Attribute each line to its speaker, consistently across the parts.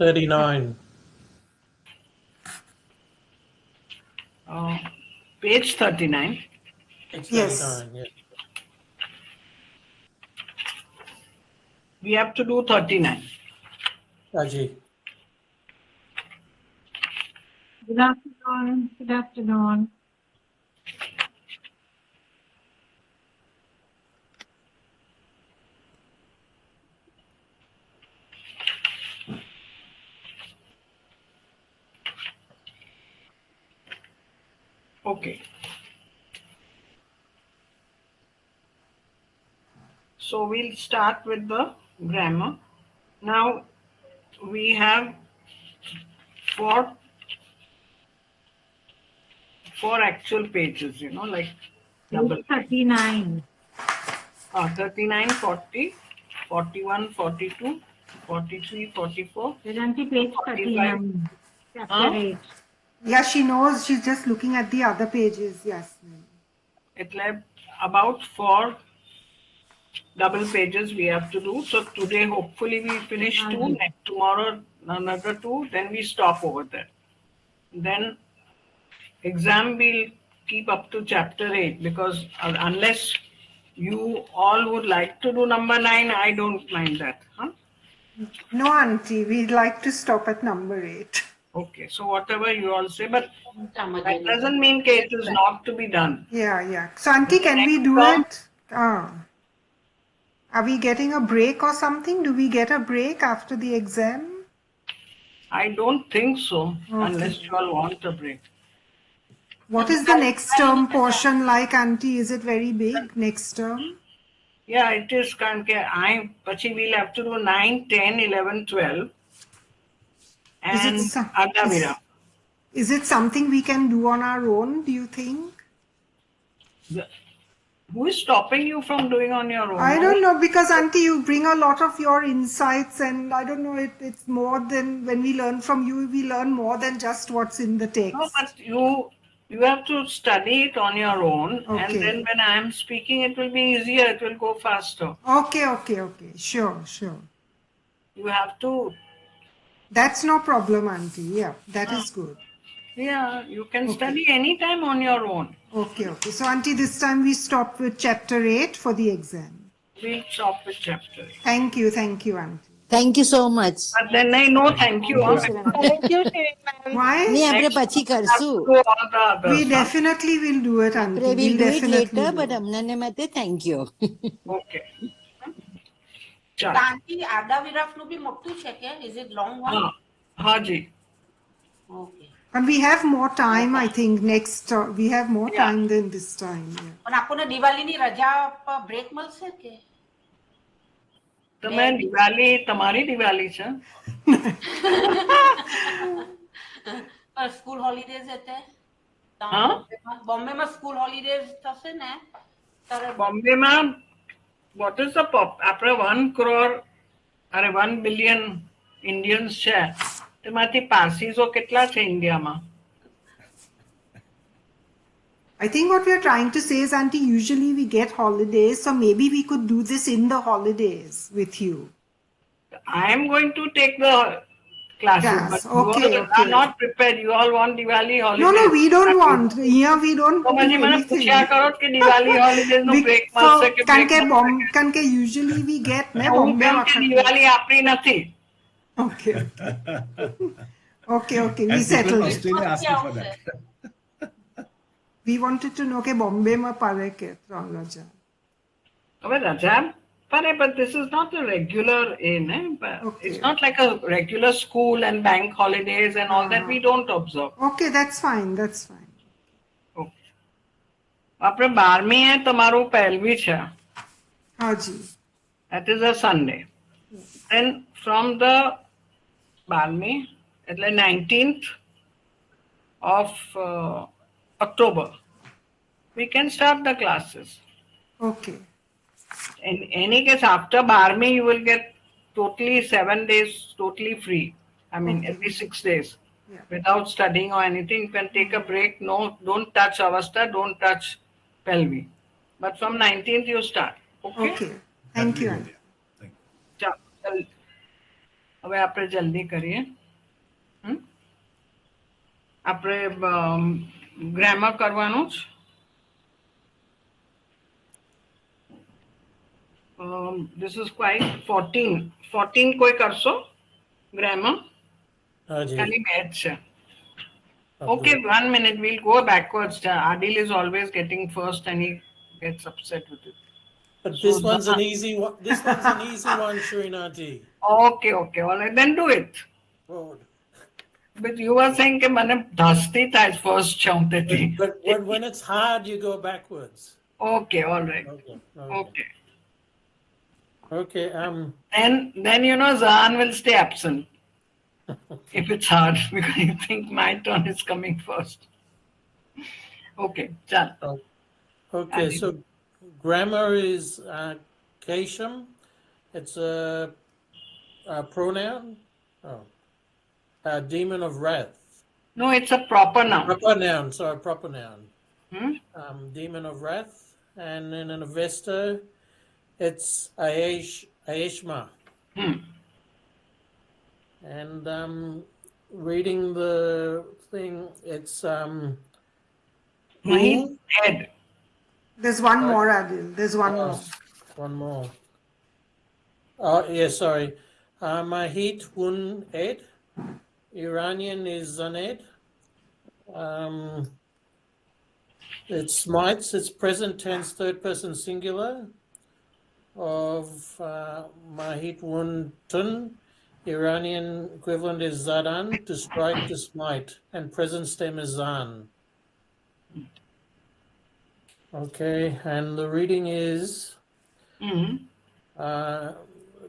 Speaker 1: 39.
Speaker 2: Page 39.
Speaker 1: Page
Speaker 3: Yes.
Speaker 1: 39, yes.
Speaker 2: We have to do 39.
Speaker 1: Ajay.
Speaker 4: Good afternoon. Good afternoon.
Speaker 2: Okay. So we'll start with the grammar. Now we have four actual pages, like double.
Speaker 4: 39.
Speaker 2: 39, 40, 41, 42, 43, 44.
Speaker 4: Vedanti, page 39. Chapter
Speaker 2: Huh?
Speaker 4: 8.
Speaker 3: Yeah, she knows. She's just looking at the other pages. Yes.
Speaker 2: It's like about 4 double pages we have to do. So today hopefully we finish 2, tomorrow another 2, then we stop over there. Then exam we'll keep up to chapter 8 because unless you all would like to do number 9, I don't mind that. Huh?
Speaker 3: No, Auntie, we'd like to stop at number 8.
Speaker 2: Okay, so whatever you all say, but that doesn't mean it is not to be done.
Speaker 3: Yeah. So, Auntie, can we do it? Are we getting a break or something? Do we get a break after the exam?
Speaker 2: I don't think so,
Speaker 3: Okay.
Speaker 2: unless you all want a break.
Speaker 3: What is the next term portion like, Auntie? Is it very big, next term?
Speaker 2: Yeah, it is. Pachi we'll have to do 9, 10, 11, 12. And Adavira.
Speaker 3: Is it something we can do on our own, do you think?
Speaker 2: Who is stopping you from doing on your own?
Speaker 3: I don't know, because Auntie, you bring a lot of your insights, and I don't know, it's more than, when we learn from you, we learn more than just what's in the text.
Speaker 2: No, but you have to study it on your own, and then when I am speaking, it will be easier, it will go faster.
Speaker 3: Okay. Sure.
Speaker 2: You have to.
Speaker 3: That's no problem, Auntie. Yeah, that is good.
Speaker 2: Yeah, you can study anytime on your own.
Speaker 3: Okay. So, Auntie, this time we stop with chapter 8 for the exam.
Speaker 2: We'll stop with chapter 8.
Speaker 3: Thank you, Auntie.
Speaker 5: Thank you so much.
Speaker 2: But then I know thank you.
Speaker 6: Thank you, ma'am.
Speaker 3: Why? We definitely will do it, Auntie.
Speaker 5: We'll do it later, but thank you.
Speaker 2: Okay.
Speaker 6: Auntie, Ada Viraf be mottu cheke. Is it long one?
Speaker 2: Haji.
Speaker 6: Okay.
Speaker 3: And we have more time, I think, next. We have more time than this time.
Speaker 6: પણ આપણને દિવાળીની રજા break મળશે કે
Speaker 2: તમે દિવાળી તમારી દિવાળી છે
Speaker 6: school holidays હતે બોમ્બેમાં school holidays થશે ને ત્યારે
Speaker 2: બોમ્બેમાં what is the આપણે 1 crore અરે 1 billion Indians છે તેમાંથી પારસીઝો કેટલા છે ઇન્ડિયામાં?
Speaker 3: I think what we are trying to say is, Auntie, usually we get holidays, so maybe we could do this in the holidays with you.
Speaker 2: I am going to take the classes, but you all are not prepared. You all want Diwali holidays.
Speaker 3: No, we don't want. Here we don't
Speaker 2: do anything. Diwali holidays no break
Speaker 3: Kanke usually we get Bombay.
Speaker 2: Diwali apri nathi.
Speaker 3: Okay. We settled it.
Speaker 7: Australia asking for that.
Speaker 3: We wanted to know ke Bombay ma pare ke raja.
Speaker 2: But this is not a regular it's not like a regular school and bank holidays and all that we don't observe.
Speaker 3: Okay, that's fine.
Speaker 2: Okay. Apre 12મી hai tamaru 11વી છે.
Speaker 3: Haji.
Speaker 2: That is a Sunday. Then from the 12મી એટલે 19th of October we can start the classes.
Speaker 3: Okay.
Speaker 2: In any case, after 12મી you will get totally 7 days totally free. I mean every 6 days without studying or anything. You can take a break. No, don't touch Avastha, don't touch Pelvi. But from 19th you start. Okay.
Speaker 3: Thank you.
Speaker 2: હવે આપણે જલ્દી કરીએ. આપણે grammar કરવાનું જ. This is quite 14 કોઈ કરશો grammar?
Speaker 1: Haji.
Speaker 2: ખાલી બે જ છે. Okay, 1 minute. We'll go backwards. Adil is always getting first and he gets upset with it.
Speaker 1: But this one's an easy one. This one's an easy one, Srinaji.
Speaker 2: Okay, all right. Then do it.
Speaker 1: Road.
Speaker 2: But you were saying that mane dhasti tha first chaunte
Speaker 1: But when it's hard, you go backwards.
Speaker 2: Okay, all right. Okay.
Speaker 1: Okay.
Speaker 2: Then you know Zan will stay absent if it's hard because you think my turn is coming first. Okay, chal.
Speaker 1: Okay. So grammar is Kesham. It's a pronoun. A demon of wrath.
Speaker 2: No, it's a proper noun.
Speaker 1: Proper noun. Sorry, proper noun. Demon of wrath. And in an Avesta, it's Ayeshma. And reading the thing, it's
Speaker 2: He's dead.
Speaker 3: There's one more, Adil. There's one more.
Speaker 1: One more. Oh, yeah, sorry. Mahit Wun Ed. Iranian is Zaned. It smites, it's present tense, third person singular of Mahit Wun Tun. Iranian equivalent is Zadan, to strike, to smite, and present stem is Zan. Okay, and the reading is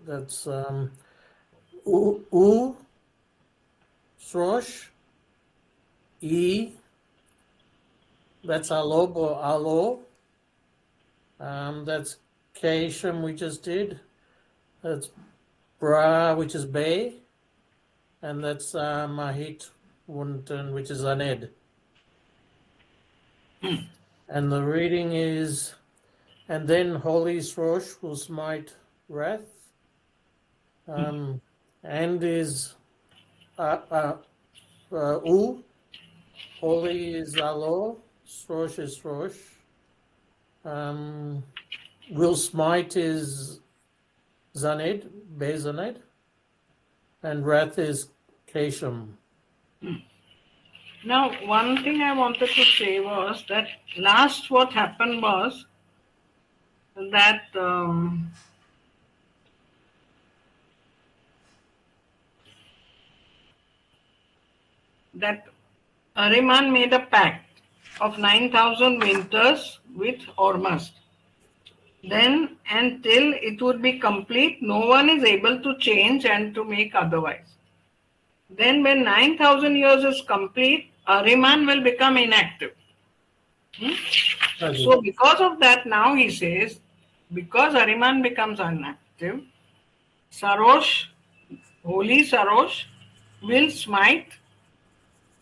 Speaker 1: that's U Srosh E, that's Alob or Alo. That's Kesham we just did. That's Bra, which is Bay, and that's Mahit Wunton, which is Aned. And the reading is, and then Holy Srosh will smite wrath, and is U, Holy is Alo, Srosh is Srosh, will smite is Zaned, Bezaned, and wrath is Kesham.
Speaker 2: Now, one thing I wanted to say was that last what happened was that that Ahriman made a pact of 9,000 winters with Hormuzd. Then, until it would be complete, no one is able to change and to make otherwise. Then, when 9,000 years is complete, Ahriman will become inactive. So, because of that, now he says, because Ahriman becomes inactive, Sarosh, holy Sarosh, will smite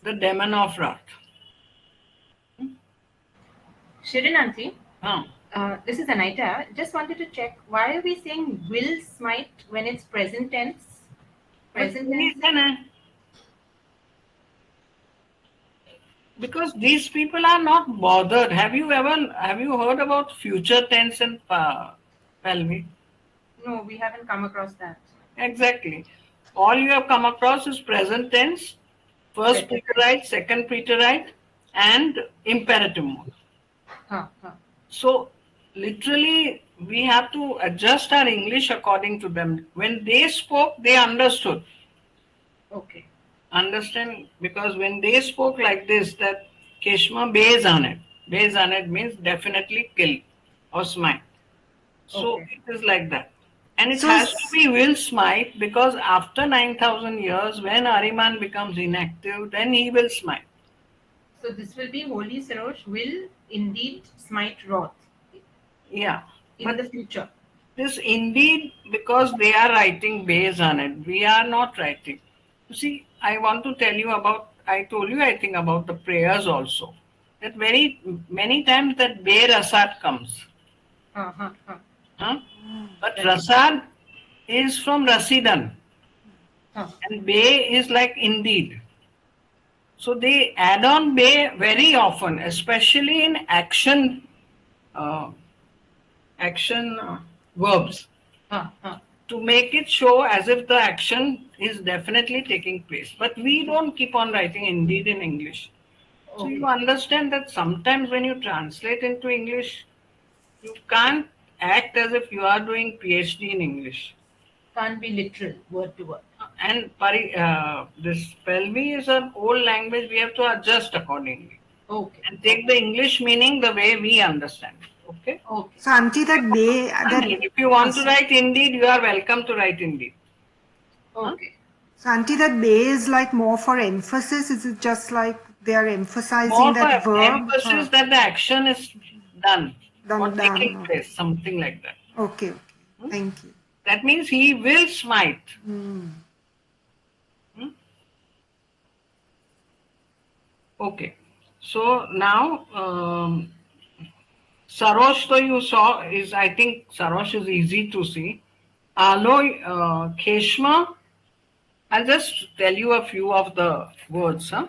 Speaker 2: the demon of wrath.
Speaker 6: Shirin auntie, this is Anita. Just wanted to check, why are we saying will smite when it's present tense? Present tense?
Speaker 2: Because these people are not bothered. Have you heard about future tense and Palvi?
Speaker 6: No, we haven't come across that.
Speaker 2: Exactly. All you have come across is present tense, first preterite, second preterite, and imperative mode. So literally we have to adjust our English according to them. When they spoke, they understood.
Speaker 6: Okay.
Speaker 2: Understand? Because when they spoke like this, that Keshma Bezaned means definitely kill or smite. So it is like that. And it has to be will smite, because after 9,000 years, when Ahriman becomes inactive, then he will smite.
Speaker 6: So this will be Holy Sarosh will indeed smite wrath.
Speaker 2: Yeah.
Speaker 6: In the future.
Speaker 2: This indeed, because they are writing Bezaned, we are not writing. You see, I want to tell you about, I told you I think about the prayers also. That very many times that Be Rasad comes. But Rasad is from Rasidan.
Speaker 6: Huh.
Speaker 2: And bay is like indeed. So they add on bay very often, especially in action uh, verbs, to make it show as if the action is definitely taking place. But we don't keep on writing indeed in English. So you understand that sometimes when you translate into English, you can't act as if you are doing PhD in English.
Speaker 6: Can't be literal, word to word.
Speaker 2: And this Pelvi is an old language, we have to adjust accordingly.
Speaker 6: Okay.
Speaker 2: And take the English meaning the way we understand it. Okay?
Speaker 6: Okay.
Speaker 3: So, Auntie, that bay, that
Speaker 2: If you want to write indeed, you are welcome to write indeed.
Speaker 6: Okay.
Speaker 3: so Auntie, that bay is like more for emphasis. Is it just like they are emphasizing
Speaker 2: More
Speaker 3: that
Speaker 2: for
Speaker 3: verb?
Speaker 2: emphasis that the action is done
Speaker 3: Done,
Speaker 2: or
Speaker 3: done,
Speaker 2: taking
Speaker 3: okay.
Speaker 2: place, something like that.
Speaker 3: Okay, okay. Thank you.
Speaker 2: That means he will smite. Okay. So now, Sarosh, though you saw, is I think Sarosh is easy to see. Alo, Keshma, I'll just tell you a few of the words. Huh?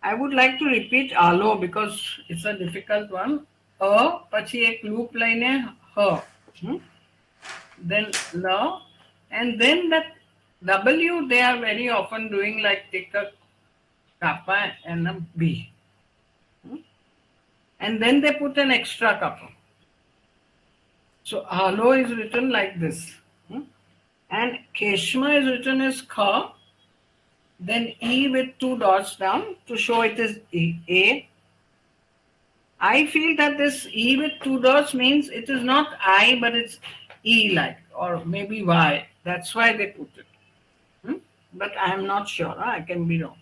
Speaker 2: I would like to repeat alo because it's a difficult one. A, pachi ek loop line hai, ha. Then la, and then that W they are very often doing like take a kappa and a B. And then they put an extra kappa. So alo is written like this. And Keshma is written as Kha, then E with 2 dots down to show it is A. I feel that this E with 2 dots means it is not I but it's E like or maybe Y. That's why they put it. But I am not sure. I can be wrong.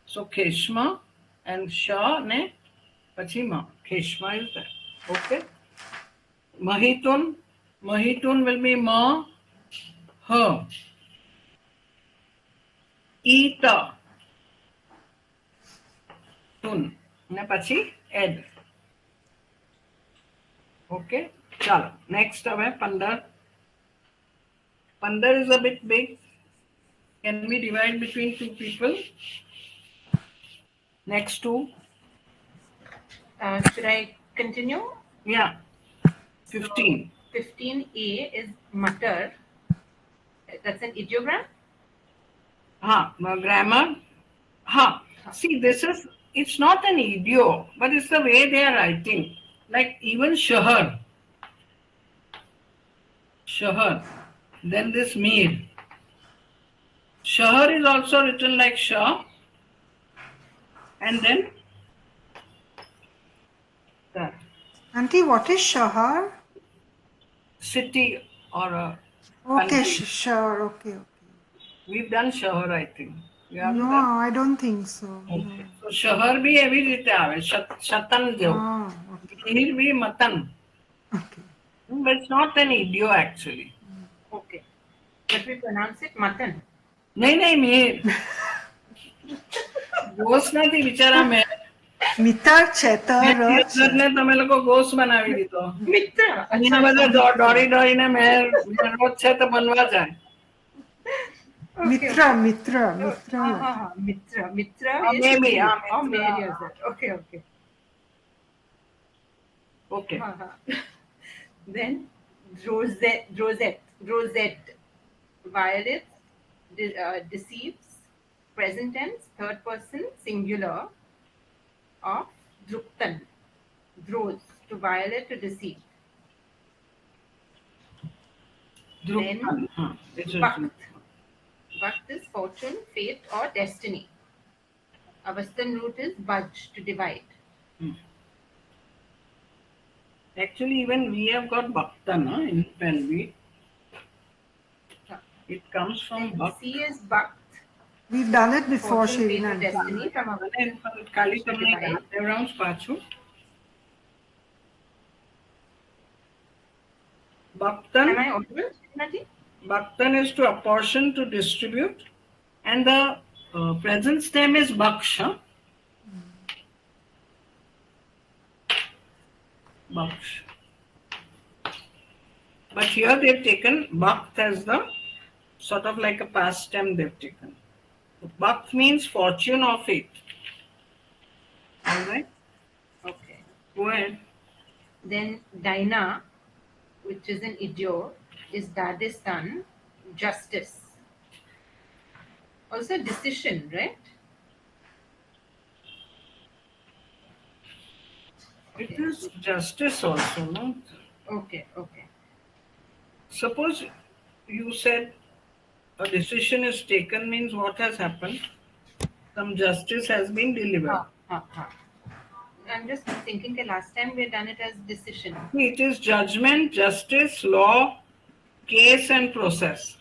Speaker 2: So Keshma and Shah ne Pachima. Keshma is there. Okay. Mahitun. Mahitun will be Ma, Ha. Ita. Tun. Ne pachi ed. Okay. Chalo. Next है Pandar. Pandar is a bit big. Can we divide between 2 people? Next 2.
Speaker 6: Should I continue?
Speaker 2: Yeah. 15.
Speaker 6: So 15A is mutter. That's an ideogram.
Speaker 2: Grammar. See, it's not an idio, but it's the way they are writing. Like even shahar. Shahar. Then this mir. Shahar is also written like Shah. And then
Speaker 3: Auntie, what is Shahar?
Speaker 2: city or a
Speaker 3: Okay,
Speaker 2: country.
Speaker 3: sure. Okay.
Speaker 2: We've done Shahar, I think. We haven't
Speaker 3: No,
Speaker 2: done.
Speaker 3: I don't think so.
Speaker 2: Okay. So Shahar bhi evi rite aave. Shatan jo.
Speaker 3: Okay.
Speaker 2: Mir bhi matan.
Speaker 3: Okay.
Speaker 2: But it's not an idio actually.
Speaker 6: Okay. But we pronounce it mutton.
Speaker 2: नहीं मीर गोस નથી બિચારા મેં
Speaker 3: Mitar, Chetar,
Speaker 2: ને તમે લોકો Gauss બનાવી દીધો
Speaker 6: Mitra.
Speaker 2: અહીંયા બધા દોડી દોડીને મેં રોજ છે તો બનવા જાય
Speaker 3: Mitra.
Speaker 6: Mitra. Is
Speaker 2: maybe,
Speaker 6: you.
Speaker 2: Mitra.
Speaker 6: Mary is it. Okay.
Speaker 2: Okay.
Speaker 6: Then rosette. Violet deceives. Present tense, third person, singular of druktan. Droz, to violate, to deceive.
Speaker 2: Drupal.
Speaker 6: Bakt. Bakt is fortune, fate, or destiny. Avastan root is budge, to divide.
Speaker 2: Actually, even we have got Bhaktan in Pelvi. It comes from Bhakt.
Speaker 6: C is Bakt.
Speaker 3: We've done it before,
Speaker 6: Fortune, fate, or
Speaker 3: Shireen.
Speaker 6: destiny from Avastan.
Speaker 2: Kali તમને backgrounds પાછું Bhaktan.
Speaker 6: Am I audible, Shinaji?
Speaker 2: Bhaktan is to apportion, to distribute, and the present stem is Bhaksha. Bhaksh. But here they've taken Bhakt as the sort of like a past tense they've taken. Bakt means fortune or fate. All right?
Speaker 6: Okay.
Speaker 2: Go ahead.
Speaker 6: Then Daina, which is an idiot, is Dadistan, justice. Also decision, right?
Speaker 2: It is justice also, no?
Speaker 6: Okay, okay.
Speaker 2: Suppose you said a decision is taken means what has happened? Some justice has been delivered.
Speaker 6: I'm just thinking the last time we had done it as decision.
Speaker 2: It is judgment, justice, law, case and process.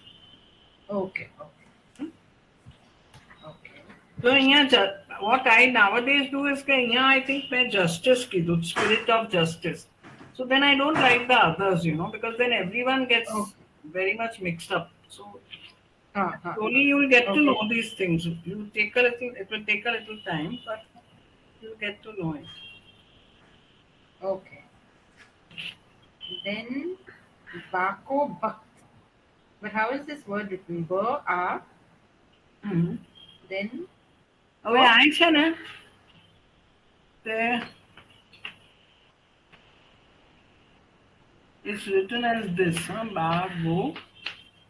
Speaker 6: Okay, okay. Okay.
Speaker 2: So here, what I nowadays do is here I think मैं justice की दूँ, spirit of justice. So then I don't write the others, because then everyone gets very much mixed up. So slowly you will get to know these things. It will take a little time, but you will get to know it.
Speaker 6: Okay. Then Bako Bakt. But how is this word written? Ba, a, then
Speaker 2: હવે આ છે ને તે it's written as this, ba bo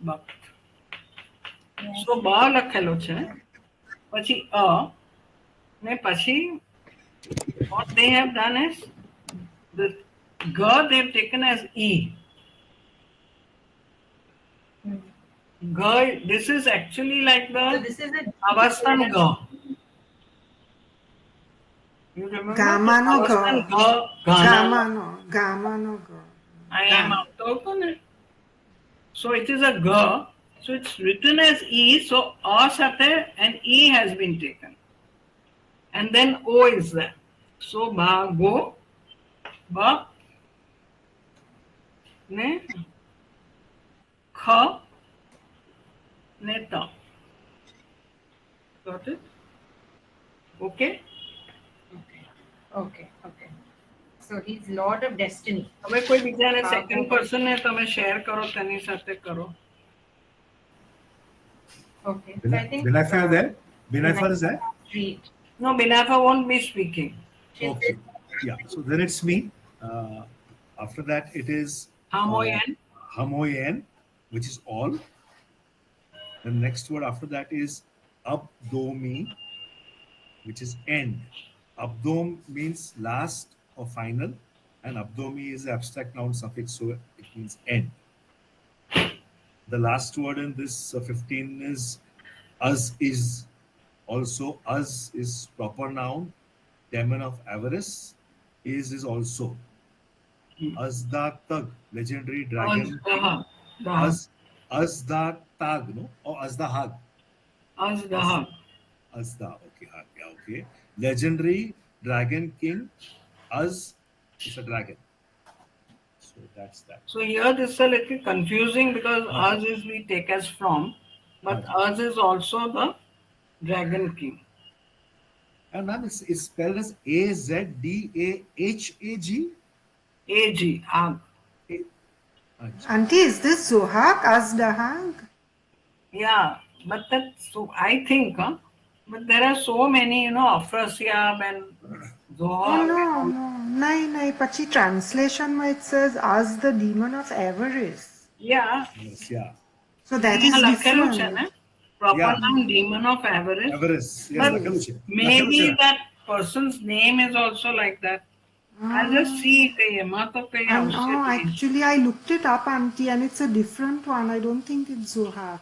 Speaker 2: bakt. So ba લખેલો છે, પછી a ને પછી what they have done is the ga they've taken as e. Ga, this is actually like the
Speaker 6: so this is a
Speaker 2: Avastan ga. You remember?
Speaker 3: Gamano ga.
Speaker 2: Avastan ga, Gana.
Speaker 3: Gamano ga.
Speaker 2: I am out of it. So it is a ga. So it's written as e. So a sathe and e has been taken. And then o is there. So ba go ba ne kha ne ta. Got it? Okay?
Speaker 6: Okay. So he's Lord of Destiny.
Speaker 2: હવે કોઈ બીજાને second person ને તમે share કરો તેની સાથે કરો.
Speaker 6: Okay. So I think
Speaker 7: Binafa is there? Binafa is there?
Speaker 6: read.
Speaker 2: No, Binafa won't be speaking.
Speaker 7: Okay. Yeah. So then it's me. After that, it is
Speaker 2: Hamoyan.
Speaker 7: Hamoyen, which is all. The next word after that is abdomi, which is end. Abdom means last or final, and abdomi is the abstract noun suffix, so it means end. The last word in this 15 is us is. Also, us is proper noun, demon of avarice. Is also. Azda Tag, legendary dragon. Azda Tag, no? Or Azda Hag.
Speaker 2: Azda.
Speaker 7: Azda, okay, Hag, yeah, okay. Legendary dragon king. Az is a dragon. So that's that.
Speaker 2: So here this is a little confusing because us is we take as from, but us is also the dragon king.
Speaker 7: And ma'am, it's spelled as Azdahag.
Speaker 2: A-G, Ag.
Speaker 3: Auntie, is this Zohag, Azdahag?
Speaker 2: Yeah, but that's so I think, but there are so many, Afrasiab and Zohar.
Speaker 3: Oh, no. Nai, pachi translation it says, as the demon of avarice.
Speaker 2: Yeah.
Speaker 7: Yes, yeah.
Speaker 3: So that is different.
Speaker 2: Proper noun, demon of avarice.
Speaker 7: Avarice, yes.
Speaker 2: But
Speaker 7: Lakaluche.
Speaker 2: maybe that person's name is also like that. I'll just see if
Speaker 3: actually, I looked it up, Auntie, and it's a different one. I don't think it's Zohar.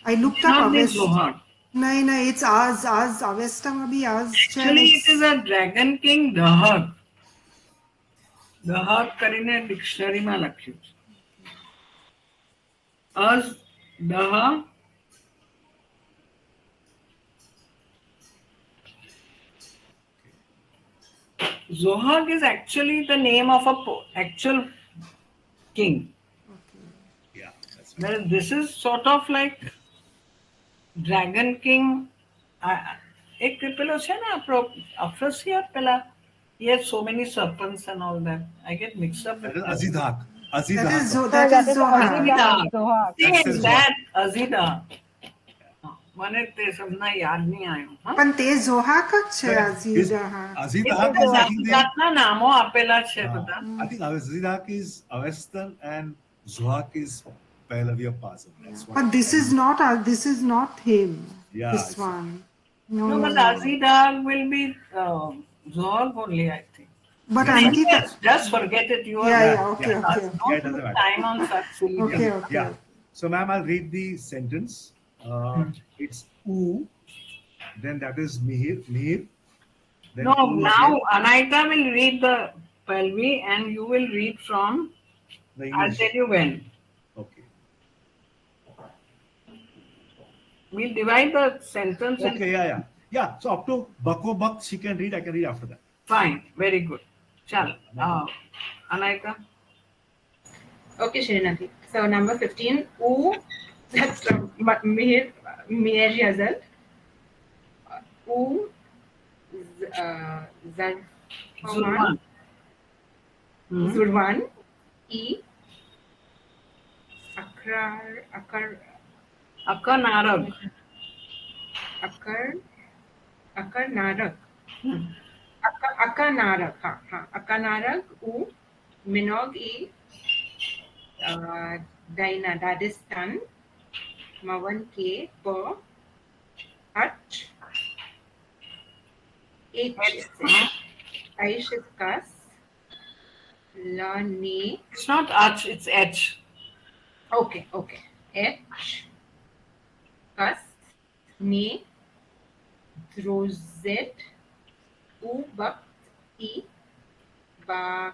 Speaker 3: I looked up
Speaker 2: Zohar.
Speaker 3: No, it's Az, Avestamabi Az.
Speaker 2: Actually, it is a dragon king, Dahag. Dahag કરીને ડિક્શનરીમાં લખ્યું છે. Az, Dahag. Zohag is actually the name of a actual king.
Speaker 7: Yeah, that's right.
Speaker 2: Whereas this is sort of like Dragon King. એક પેલો છે ને આપણો Afrasiab પેલા. He has so many serpents and all that. I get mixed up with
Speaker 7: Azidhak. Azida.
Speaker 3: that is Zohar.
Speaker 2: Azida.
Speaker 7: That's
Speaker 2: Same
Speaker 7: the
Speaker 2: that Azida. મને તે શબ્દ યાદ નહીં આવ્યો. હા?
Speaker 3: પણ તે ઝોહાક જ છે
Speaker 7: Correct.
Speaker 3: અઝીદા.
Speaker 7: Azida
Speaker 2: એ તો
Speaker 7: is, I think,
Speaker 2: જાતના નામો આપેલા છે બધા.
Speaker 7: I think Azida is Avestan and Zohak is Pahlavi of Pasam. That's what.
Speaker 3: But this is not him.
Speaker 7: Yeah,
Speaker 3: This
Speaker 7: it's-
Speaker 3: one. No,
Speaker 2: No,
Speaker 3: no,
Speaker 2: but
Speaker 3: no.
Speaker 2: Azida will be Zog only, I think.
Speaker 3: But Auntie,
Speaker 2: Yes, just forget it. You are
Speaker 3: yeah, okay,
Speaker 7: yeah.
Speaker 3: okay.
Speaker 7: Yeah, it doesn't matter.
Speaker 2: time on such silly
Speaker 3: Okay,
Speaker 2: things.
Speaker 3: okay.
Speaker 7: Yeah. So, ma'am, I'll read the sentence. It's U, then that is Mihir. Then
Speaker 2: No,
Speaker 7: U
Speaker 2: now
Speaker 7: again,
Speaker 2: Anaita will read the Palvi and you will read from,
Speaker 7: the
Speaker 2: I'll
Speaker 7: English.
Speaker 2: tell you when.
Speaker 7: Okay.
Speaker 2: We'll divide the sentence and
Speaker 7: Okay, yeah. Yeah, so up to Bako Bak, she can read, I can read after that.
Speaker 2: fine. Very good. Chal. Anaita.
Speaker 6: Okay, Shrinati. So number 15, U, that's Mir Yazal. U,
Speaker 2: Zurwan.
Speaker 6: Zurwan, E,
Speaker 2: Akanarag.
Speaker 6: Akarnarak. Akarnarak, U, Minog, E, Daina, Dadistan, Mawan, K, Po, H, H, Aish is Kas, La, Ne,
Speaker 2: It's not Ach, it's H.
Speaker 6: okay, H, Kas, Ne, Drozet, U, Bak, E, Ba,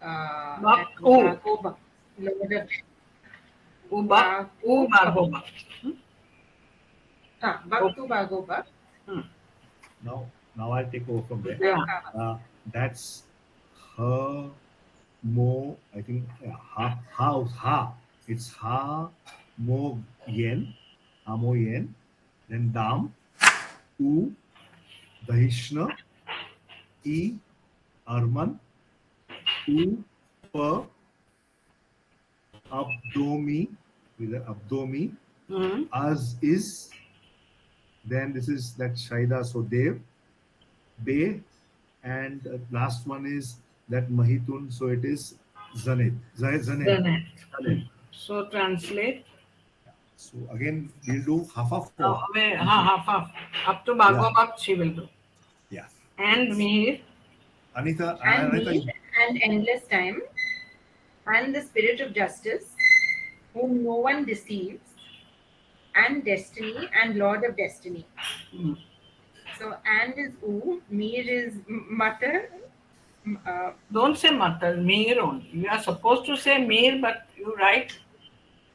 Speaker 2: Bak, U.
Speaker 6: Bagoba,
Speaker 2: Uba. Ubagoba.
Speaker 6: Baktu Bagoba,
Speaker 7: Now I'll take over from there.
Speaker 2: Yeah.
Speaker 7: That's her, mo, I think, ha. It's ha, mo, yen, amo, yen. Then dam, u, dahishna, e, arman, u, pa, abdomi, with an abdomi,
Speaker 2: Hmm.
Speaker 7: as is. Then this is that Shaida, so Dev, Be, and last one is that Mahitun, so it is Zanet.
Speaker 2: Zanet.
Speaker 7: Zanet.
Speaker 2: So translate.
Speaker 7: So again, we'll do half of four.
Speaker 2: Half. Up to Bhagavad she will do.
Speaker 7: Yeah.
Speaker 2: And Mir.
Speaker 7: Anita,
Speaker 6: and
Speaker 7: Anita,
Speaker 6: Need, and Endless Time, and the Spirit of Justice, whom no one deceives, and Destiny, and Lord of Destiny.
Speaker 2: Hmm.
Speaker 6: So, and is U, Mir is Matar,
Speaker 2: Don't say Matar, Mir only. You are supposed to say Mir, but you write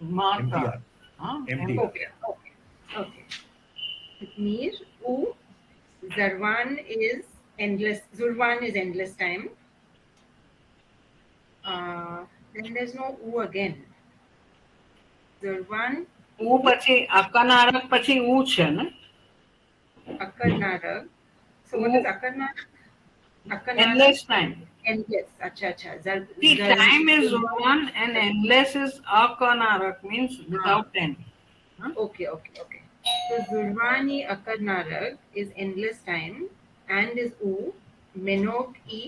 Speaker 2: Mata.
Speaker 7: MTR.
Speaker 2: Huh?
Speaker 7: MTR.
Speaker 6: okay. Mir, U, Zurwan is Endless Time. Then there's no U again. Zurwan,
Speaker 2: U પછી Akanarak પછી U છે ને?
Speaker 6: Akarnarag. So what is Akarnarag?
Speaker 2: Endless time.
Speaker 6: Endless. Acha.
Speaker 2: See, time is one and endless is Akanarak, means without end.
Speaker 6: Okay. So Zurwani Akarnarag is endless time and is U. Menog E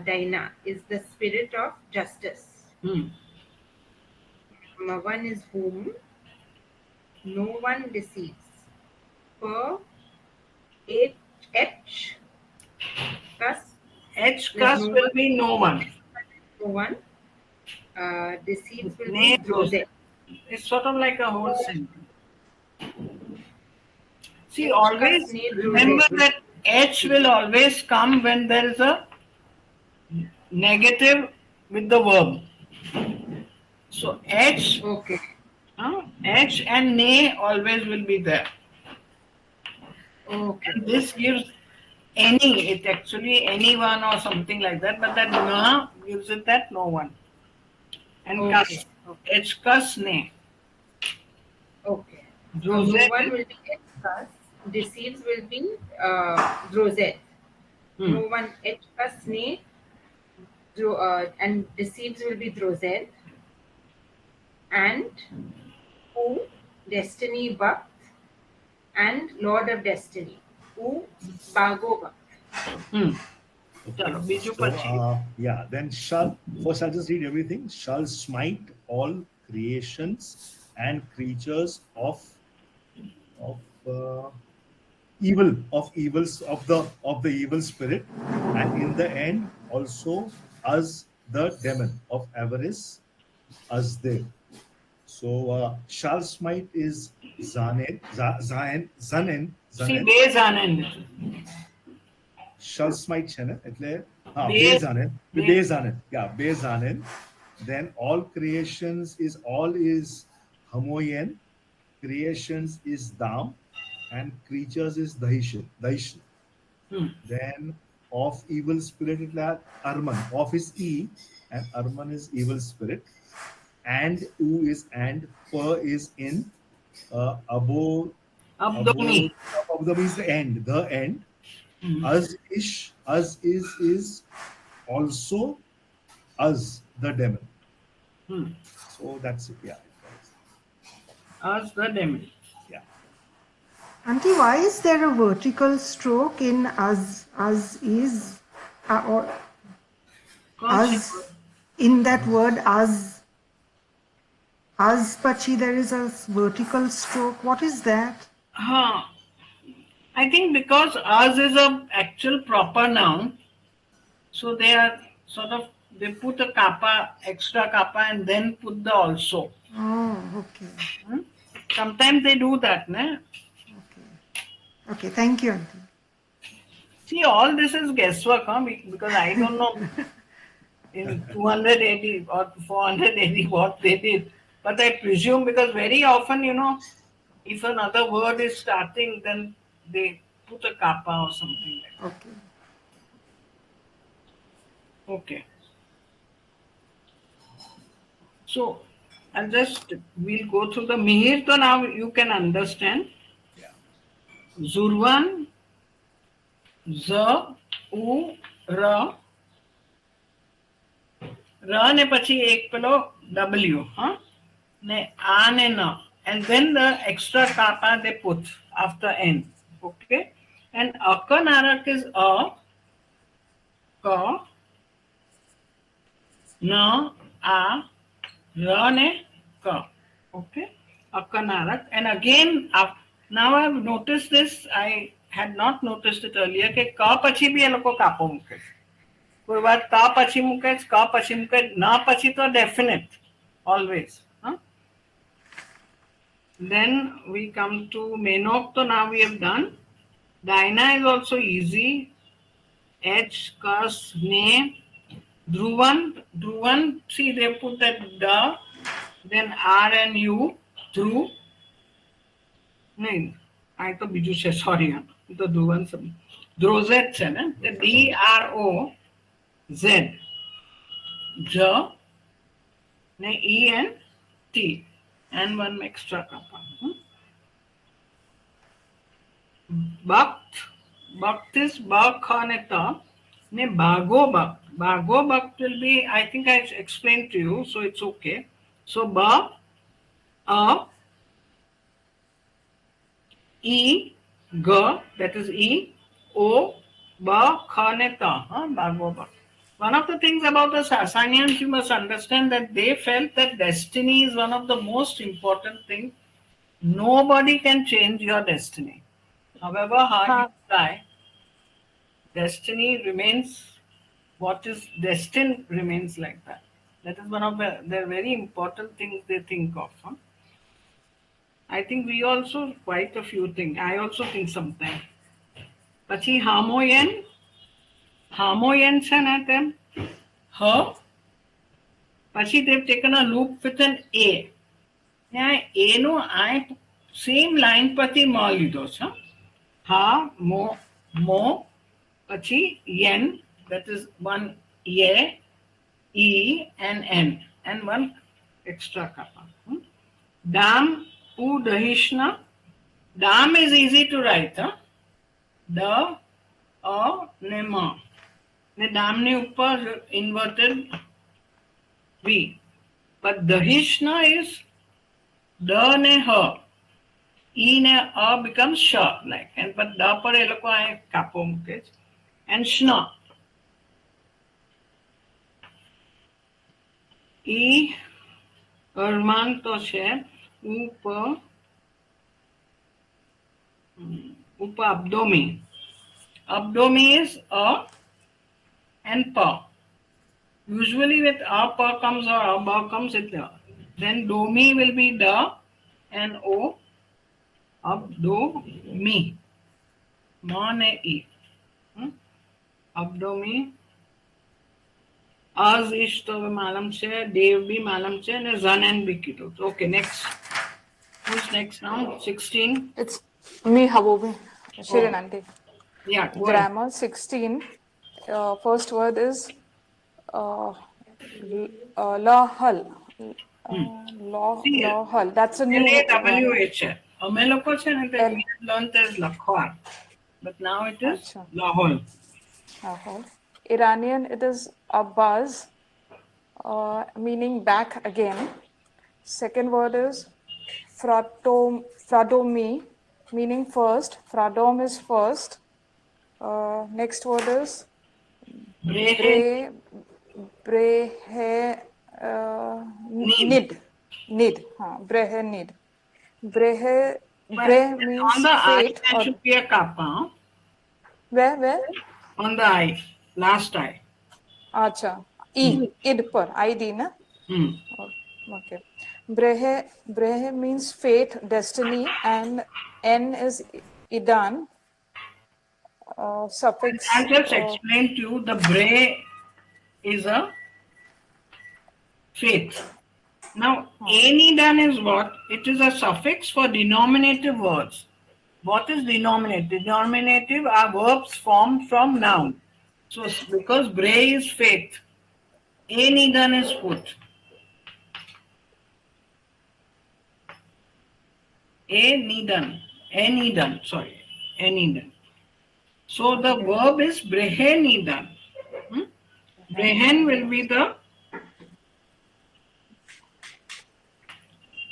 Speaker 6: Daina is the spirit of justice.
Speaker 2: Hmm.
Speaker 6: Mavan is whom no one deceives. Per H Kas
Speaker 2: H cus will be no one.
Speaker 6: no one deceives will
Speaker 2: Ne
Speaker 6: be Drozet.
Speaker 2: It's sort of like a whole sentence. See, always remember that H will always come when there is a negative with the verb. So H,
Speaker 6: Okay.
Speaker 2: H and ne always will be there.
Speaker 6: Okay.
Speaker 2: And this gives any, it actually anyone or something like that, but that na gives it that no one. And
Speaker 6: Okay.
Speaker 2: kas, H kas ne.
Speaker 6: Okay. So
Speaker 2: Drozet
Speaker 6: no one will be H-Kas. Deceives will be Drozet.
Speaker 2: Hmm.
Speaker 6: No one H-Kas ne and deceives will be Drozen. And U, Destiny Bhakt, and Lord of Destiny. U, Bhago Bhakt.
Speaker 2: Chalo, biju
Speaker 7: So,
Speaker 2: pachi.
Speaker 7: yeah, then first I'll just read everything. Shall smite all creations and creatures of evils of the evil spirit, and in the end also as the demon of avarice as they. So shall smite is Zanen,
Speaker 2: See,
Speaker 7: Zanen,
Speaker 2: Bezanen.
Speaker 7: shall smite છે ને એટલે
Speaker 2: Be,
Speaker 7: Bezanen,
Speaker 2: be.
Speaker 7: Bezanen, yeah, Bezanen. Then all creations is Hamoyen, creations is Dam, and creatures is Dahishan. Then of evil spirit એટલે Arman, of is E, and Arman is evil spirit, and U is and, Per is in, Abo
Speaker 2: Abdomi.
Speaker 7: Abdom is the end. As is also as the demon. So that's it. Yeah.
Speaker 2: As the demon.
Speaker 7: Yeah.
Speaker 3: Auntie, why is there a vertical stroke in as is or as in that word as pachi there is a vertical stroke? What is that?
Speaker 2: I think because as is a actual proper noun, so they are sort of, they put a kappa, extra kappa, and then put the also.
Speaker 3: Oh, okay.
Speaker 2: Sometimes they do that, ne?
Speaker 3: Okay, thank you, Auntie.
Speaker 2: See, all this is guesswork, huh? Because I don't know in 280 or 480 what they did. But I presume, because very often, if another word is starting, then they put a kappa or something like that.
Speaker 3: Okay.
Speaker 2: Okay. So, we'll go through the Mihir, so now you can understand.
Speaker 7: Yeah.
Speaker 2: Zurvan, Z, U, Ra. Ra ne pachi ek pelo W, huh? Ne A ne Na. And then the extra kappa they put after N. Okay? And Akanarak is A, Ka, Na, A, Ra ne Ka. Okay? Akanarak. And again, now I have noticed this, I had not noticed it earlier, कि Ka pachi bhi ये लोग को कापो मुके. कोई बात का pachi मुके, ना pachi तो definite, always. Huh? Then we come to Menok, so now we have done. Daina is also easy. H, Kas, Ne. Dhruvan, see they put that Da, then R and U, Dhru. No, I to biju se, sorry, to Dhruvan some. Drozet se, ne? The D-R-O-Z. J, ne, E and T. And one extra kappa. Bhakt is Bhakhaneta. Ne, Bhago Bhakt. Bhago Bhakt will be, I think I explained to you, so it's okay. So Ba, A, E, G, that is E, O, Bhakhaneta. Bhago Bhakt. One of the things about the Sasanians, you must understand that they felt that destiny is one of the most important things. Nobody can change your destiny. However hard you try, destiny remains, what is destined remains like that. That is one of the very important things they think of. Huh? I think we also quite a few things. I also think sometimes. Pachi Hamoyen Sanatem, her. Pachi they've taken a loop with an A. Now A no I same line pati ma lidos. Ha, mo, pachi yen, that is one ye, E and N, and one extra kappa. Dam, U, Dahishna. Dam is easy to write. Da, A, Nema. ને ડામની ઉપર inverted V. But Dahishna is D ne H. E ne A becomes Sh. Like, and but D પર એ લોકો આ કાપો મૂકે છે. And Shna. E અર્માંગ તો છે ઉપ abdomen. Abdomen is A and Pa. Usually with A Pa comes or A Ba comes it there. Then Domi will be Da and O. Abdomi. Ma ne E. Abdomi. Az ish to malam che, Dev bhi malam che, and Zan and bhi kito. Okay, next. Who's next now? 16.
Speaker 8: It's me, Habubi. Shirin auntie.
Speaker 2: Yeah, go ahead.
Speaker 8: Grammar 16. First word is lahal. Lahal. That's a new one.
Speaker 2: LAWH. અમે લોકો છે ને તે we have learned as લખવા. But now it is
Speaker 8: Acha.
Speaker 2: Lahol.
Speaker 8: Lahal. Iranian, it is Abbas, meaning back again. Second word is Fradomi, meaning first. Fradom is first. Next word is Nid. Brehe Nid. Brehe means
Speaker 2: On the eye,
Speaker 8: fate.
Speaker 2: there should be a kappa.
Speaker 8: Where?
Speaker 2: On the eye, last eye.
Speaker 8: Acha. Id par. ID, na? Okay. Brehe means fate, destiny, and N is Idan. Suffix.
Speaker 2: I'll just explain to you the Bre is a faith. Now, Anidan is what? It is a suffix for denominative words. What is denominative? Denominative are verbs formed from noun. So, because Bre is faith, Anidan is put. Anidan. So, the verb is Brehenidan. Brehen will be the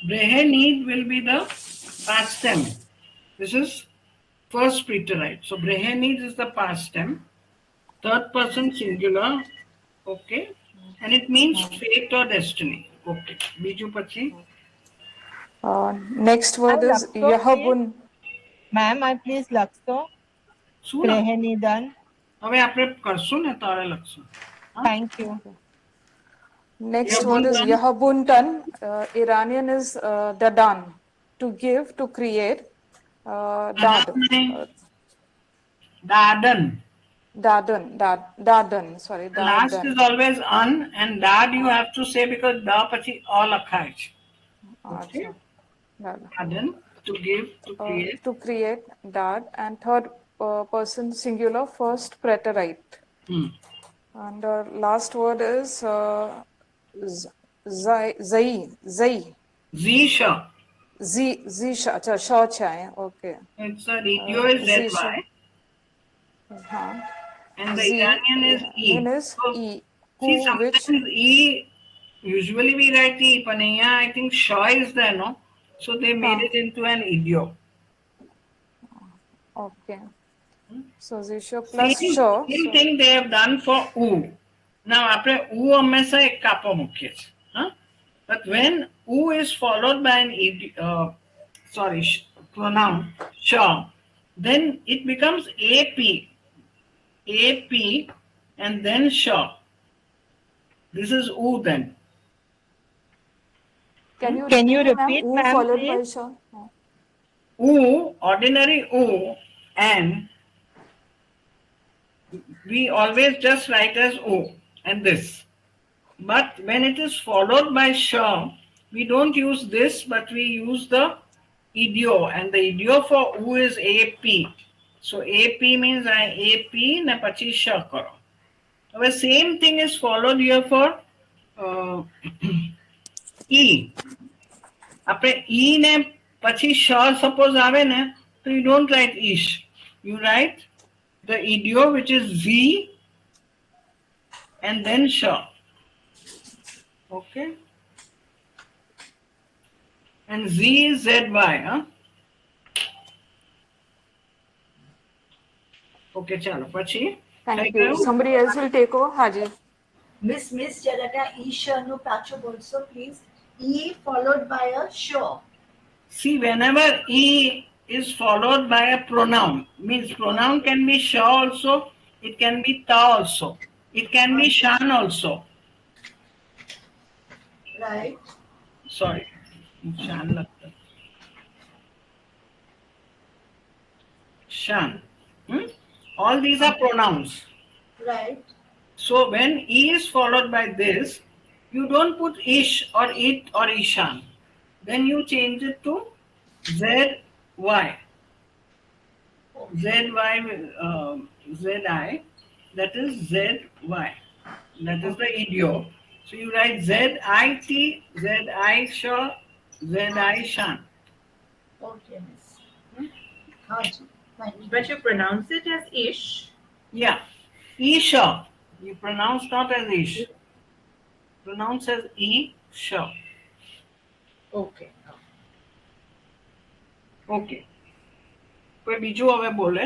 Speaker 2: Brehenid will be the past tense. This is first preterite. So Brehenid is the past tense. Third person singular. Okay. And it means fate or destiny. Okay. Biju pachi.
Speaker 8: Next word is Yahabun.
Speaker 9: Ma'am, I please Lakso.
Speaker 2: શું
Speaker 9: Brehenidan.
Speaker 2: હવે આપણે કરશું ને તારે લખશું.
Speaker 9: Thank you.
Speaker 8: Next word is Yahabuntan. Iranian is Dadan. To give, to create. Dad. Dadan. Sorry.
Speaker 2: Last
Speaker 8: Dadan.
Speaker 2: is always un and dad you have to say because da pachi all લખાય છે. Okay. Dadan. To give, to create.
Speaker 8: To create, dad. And third person singular, first preterite. And last word is Zai.
Speaker 2: Zisha.
Speaker 8: Zisha. Acha, Sha chai. Okay.
Speaker 2: It's a radio is ZY. And the Iranian is E.
Speaker 8: So, E.
Speaker 2: See, sometimes E, usually we write E, but here I think Sha is there, no? So they made it into an idiom.
Speaker 8: Okay. So Zisha plus Sha.
Speaker 2: Same thing they have done for U. Now, after U, हमेशा एक कापा मुख्य है. But when U is followed by an pronoun Sha, then it becomes AP, and then Sha. This is U then.
Speaker 9: Can you repeat,
Speaker 8: U
Speaker 9: ma'am,
Speaker 8: followed by
Speaker 9: please?
Speaker 8: Sha.
Speaker 2: U, ordinary U, and we always just write as O and this. But when it is followed by Sha, we don't use this, but we use the idio, and the idio for U is AP. So AP means AP na pachi Sha karo. The same thing is followed here for E. Apne E ne pachi Sha suppose aave na, so you don't write ish. You write the idio which is Z and then sha. Okay. And Z is ZY, huh? Okay, chalo. Pachi?
Speaker 8: Thank you. Somebody else will take over. Haji.
Speaker 10: Miss Jalata, Isha no patchup also, please. E followed by a sure.
Speaker 2: See, whenever E is followed by a pronoun, means pronoun can be sha also, it can be ta also, it can be shan also.
Speaker 10: Right.
Speaker 2: Sorry, shan lagta. Shan. All these are pronouns.
Speaker 10: Right.
Speaker 2: So when E is followed by this, you don't put ish or it or ishan. Then you change it to zy. Zi, that is zy. That is the idiom. So you write zit, zisha, zishan.
Speaker 10: Okay, Miss. Haji. Thank you.
Speaker 6: But you pronounce it as ish.
Speaker 2: Yeah. Isha. You pronounce not as ish. Pronounce as isha.
Speaker 6: Okay.
Speaker 2: Okay. કોઈ બીજું હવે બોલે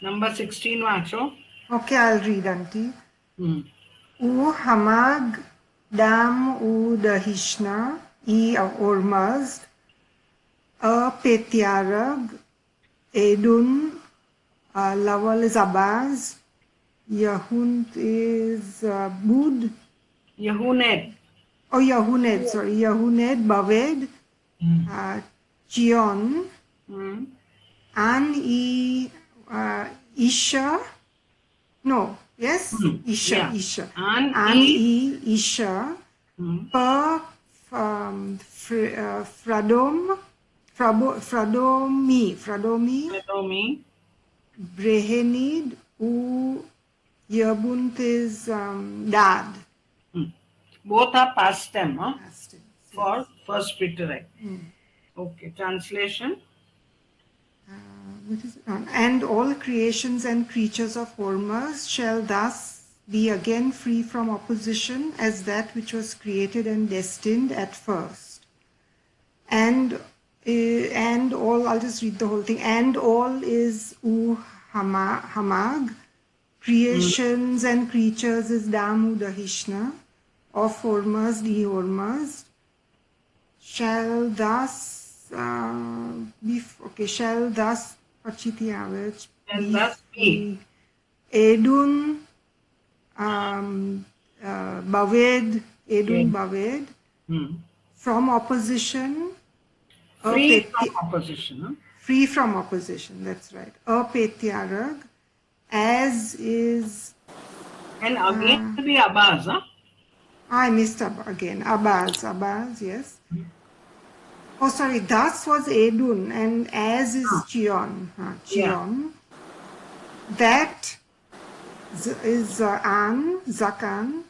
Speaker 2: number 16 વાંચો.
Speaker 3: Okay, I'll read, Auntie. U hamag dam u dahishna e ormazd a petiarag edun lawal is abaz yahunt is bud
Speaker 2: Yehuned.
Speaker 3: Oh, Yehuned, sorry. Yehuned, Baved, Chion, An Isha. No, yes? Isha,
Speaker 2: Yeah.
Speaker 3: Isha.
Speaker 2: An
Speaker 3: Isha. Per Fradomi. Brehenid, U Yabunt is Dad.
Speaker 2: Both are past tense, huh?
Speaker 3: Past tense,
Speaker 2: For first preterite. Okay, translation.
Speaker 3: What is it? And all creations and creatures of Hormuz shall thus be again free from opposition as that which was created and destined at first. And all, I'll just read the whole thing. And all is hamag, creations and creatures is damu dahishna, of Hormuz, Hormuz, shall thus shall thus
Speaker 2: be
Speaker 3: Edun Baved Baved from opposition.
Speaker 2: Free from opposition. Huh?
Speaker 3: Free from opposition, that's right. A Petiarag, as is.
Speaker 2: And again to be Abaz, huh?
Speaker 3: I missed again. Abaz, yes. Oh, sorry. Thus was Edun, and as is Chion. Chion.
Speaker 2: Yeah.
Speaker 3: That is Zakan,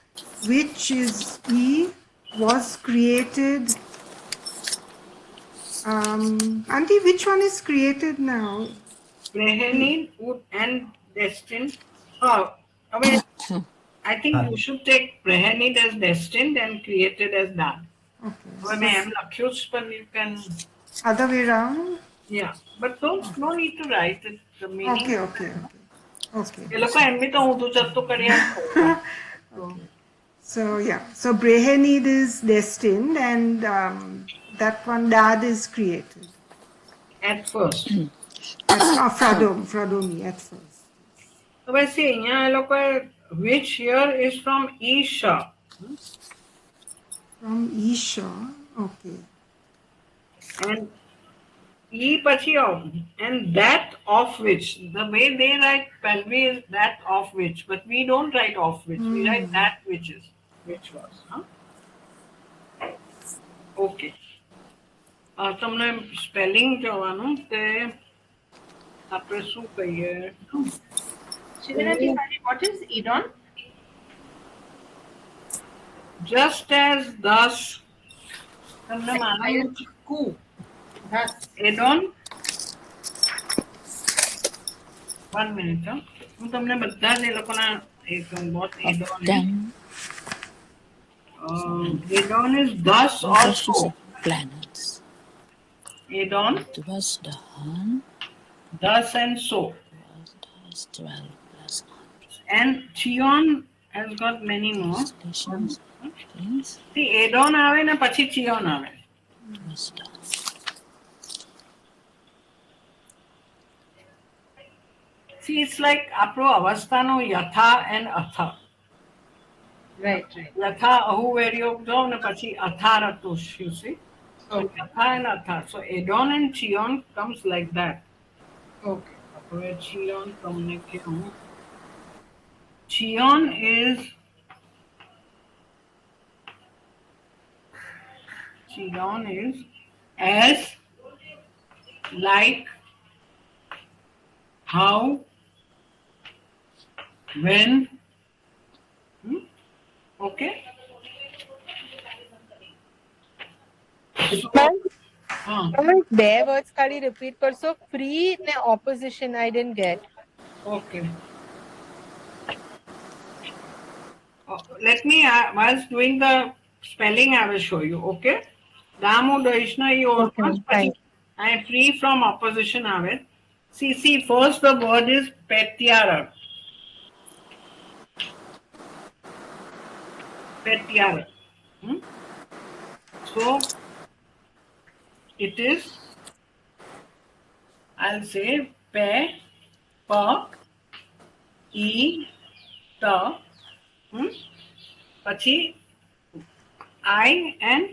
Speaker 3: which is was created. Auntie, which one is created now?
Speaker 2: Brehenid and destined. Oh, I mean, I think you should take Brehenid as destined and created as Dad.
Speaker 3: Okay.
Speaker 2: When I am accused, but you can.
Speaker 3: Other way around?
Speaker 2: Yeah, but no need to write it. The meaning.
Speaker 3: Okay. So yeah, so Brehenid is destined, and that one Dad is created.
Speaker 2: At first.
Speaker 3: Fradomi at first.
Speaker 2: So I say, which here is from Isha.
Speaker 3: From Isha, okay.
Speaker 2: And E pachi and that of which. The way they write Pelvi is that of which, but we don't write of which. We write that which is, which was. Huh? Okay. તમને spelling જોવાનું તે આપણે શું કહીએ.
Speaker 6: What is Edon?
Speaker 2: Just as thus. તમને માલુમ
Speaker 6: Ku. Thus.
Speaker 2: Edon. 1 minute. હું તમને બધા જ એ લોકોના एक minute, what Adon is? Adon is thus or so.
Speaker 11: Planets.
Speaker 2: Adon,
Speaker 11: It was done.
Speaker 2: thus and so.
Speaker 11: That's 12 plus
Speaker 2: And Chion has got many more.
Speaker 11: constellations. Things.
Speaker 2: See, Adon આવે ને પછી Chion આવે.
Speaker 11: It was done.
Speaker 2: See, it's like આપણો અવસ્થાનો યથા and atha.
Speaker 6: Right, right.
Speaker 2: Yatha ahu વેર્યો જો ને પછી અથારતુષ, you see. So
Speaker 6: Okay.
Speaker 2: yatha and atha. So Adon and Chion comes like that.
Speaker 6: Okay.
Speaker 2: Where Chion તમને કહું. Chion is as, like, how, when. Okay.
Speaker 9: Ma'am,
Speaker 2: Huh.
Speaker 9: બે words ખાલી repeat કરશો. Free ને opposition I didn't get.
Speaker 2: Okay. Let me, whilst doing the spelling, I will show you. Okay. Damu Daishna,
Speaker 9: Okay, thank
Speaker 2: I am free from opposition. Avid. See, first the word is Petyara. Petyara. So, it is, I'll say, Pe, Pa, E, Ta, Pachi, I and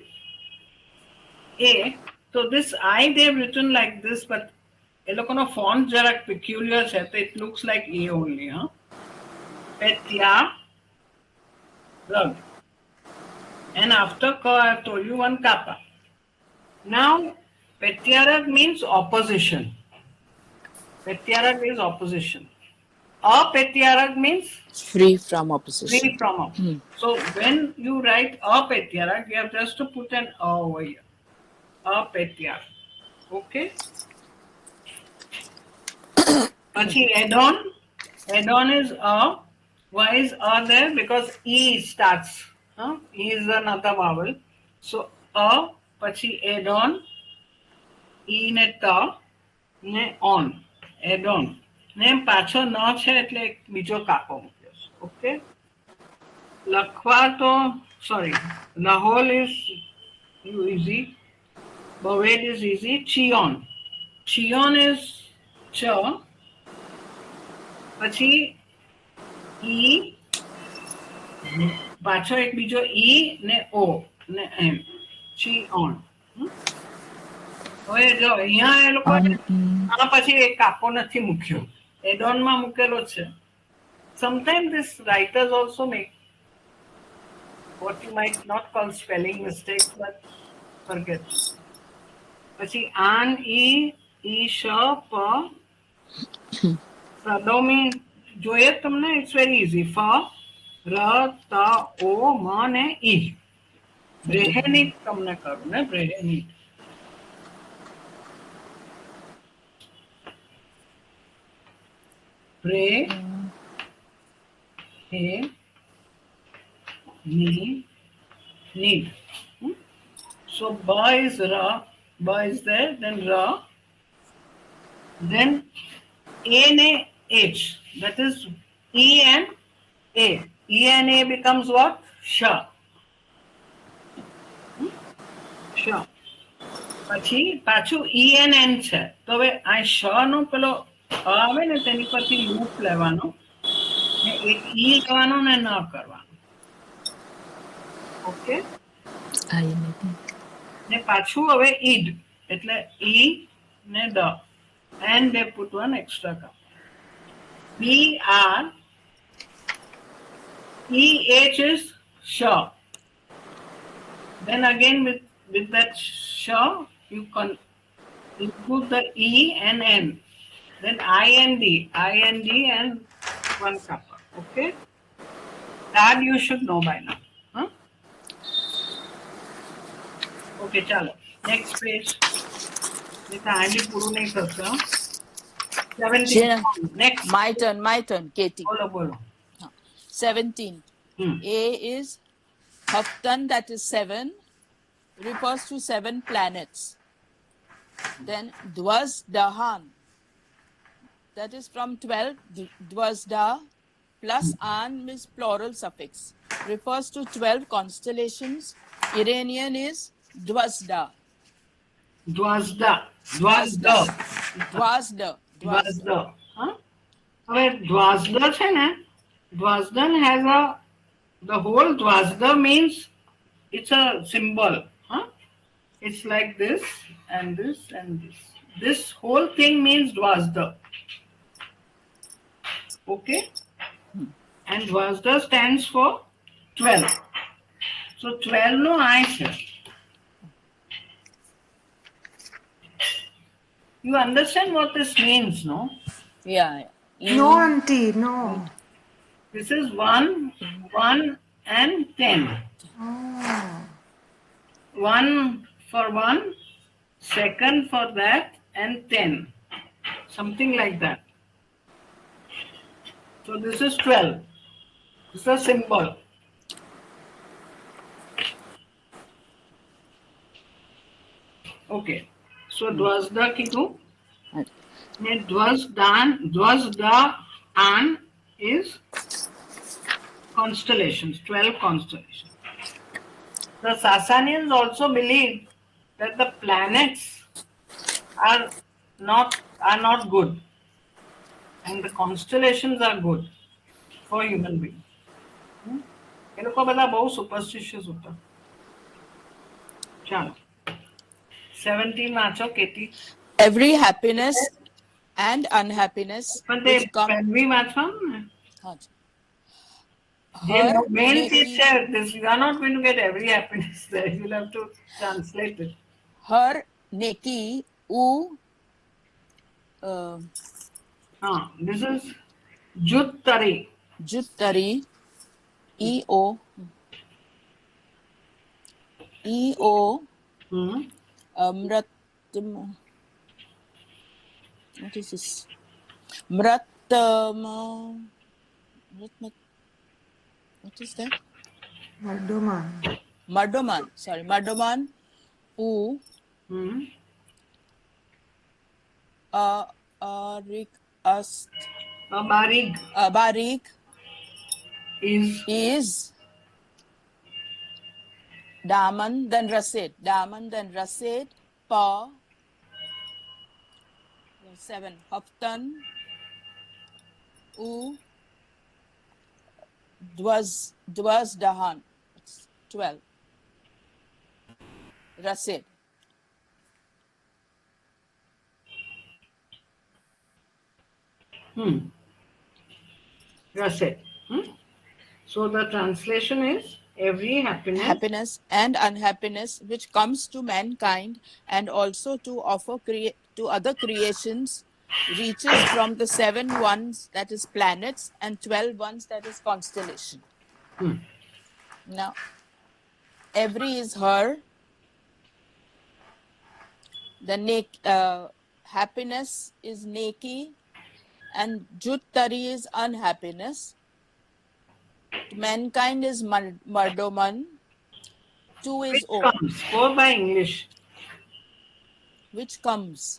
Speaker 2: A. So this I they've written like this, but a look on a font jarak peculiar set. It looks like A only, huh? Petya Rag. And after Ka, I have told you one kappa. Now, Petyarag means opposition. Petyarag is opposition. Apetyarag means
Speaker 11: Free from opposition.
Speaker 2: free from opposition. So when you write Apetyarag, you have just to put an A over here. Apetyarag. Okay? Pachi Adon. Adon is A. Why is A there? Because E starts. E is another vowel. So A, pachi Adon, E ne ta, ne on. Adon. ને પાછો ન છે એટલે એક બીજો કાપો મૂક્યો છે. ઓકે, લખવા તો sorry, Lahol is easy, Bowed is easy. Chion is ch, પછી E, પાછો એક બીજો E ને O ને M. Chion. હવે જો અહીંયા એ લોકો આ પછી એક કાપો નથી મૂક્યો, એડોન માં મૂકેલો છે. Sometimes these writers also make what you might not call spelling mistakes, but forget. પછી આન ઈ શ પ સદોમી જોઈએ તમને, it's very easy. ફ ર ત ઓ મ ને ઈ. બ્રેહેનિક તમને કરું ને, બ્રેહેનિક. Pre, he, ni, need. So ba is ra, ba is there, then ra, then a ne h, that is e and a. E and a becomes what? Sha. Sha. પછી પાછું E and N છે, તો હવે આ શ નો પેલો આવે ને તેની પરથી લૂપ લેવાનો ને એક ઈ લેવાનો ને ન કરવાનો. ઓકે, ને પાછું હવે ઈડ એટલે ઈ ને ડ, and they put one extra cup. BR EH is sha. Then again with that sha you can include the E and N. Then IND and one kappa. Okay, that you should know by now. Huh? Okay, chalo. Next page. Next.
Speaker 11: Next. My turn, Katie.
Speaker 2: Bolo.
Speaker 11: 17.
Speaker 2: Hmm.
Speaker 11: A is Haftan, that is 7, refers to 7 planets. Then Dwas Dahan, that is from 12, Dwasda plus an is plural suffix, refers to 12 constellations. Iranian is Dwasda.
Speaker 2: Dwasda. Huh? હવે દ્વાસદ છે ને, દ્વાસદન has the whole દ્વાસદ means it's a symbol. Huh? It's like this and this and this. This whole thing means Dwasda. Okay? And Dwasda stands for 12. So 12 no I say. You understand what this means, no?
Speaker 11: Yeah.
Speaker 3: No, auntie, no.
Speaker 2: This is 1, 1 and 10.
Speaker 3: Oh.
Speaker 2: 1 for 1, second for that, and 10. Something like that. So this is 12. This is a symbol. Okay. So Dwasda kiddu. Dwasda an is constellations, 12 constellations. The Sasanians also believe that the planets are not good and the constellations are good for human beings. એ લોકો બધા બહુ superstitious હતા. ચાલો 17 વાંચો KT.
Speaker 11: Every happiness and unhappiness
Speaker 2: પણ તે
Speaker 11: which come.
Speaker 2: પહેલી વાંચવાનું ને.
Speaker 11: हाँ जी.
Speaker 2: The
Speaker 11: Her
Speaker 2: main
Speaker 11: neki-
Speaker 2: teacher, this you are not going to get every happiness there. You'll have to translate it.
Speaker 11: her neki u
Speaker 2: This is Juttari.
Speaker 11: Juttari E-O what is this? What is that?
Speaker 3: Mardoman.
Speaker 11: Mardoman. Sorry, Mardoman U
Speaker 2: Abarig
Speaker 11: is Daman, then Rasid. Daman, then Rasid. Pa 7. Haftan U Dwas Dahan. It's 12. Rasid.
Speaker 2: Rasid. So the translation is every
Speaker 11: happiness and unhappiness which comes to mankind and also to offer to other creations reaches from the 7 ones, that is planets, and 12 ones, that is constellation. Now every is her. The happiness is neki and Juttari is unhappiness. Mankind is Mardoman. 2 is
Speaker 2: which
Speaker 11: O.
Speaker 2: comes. Go by English.
Speaker 11: Which comes.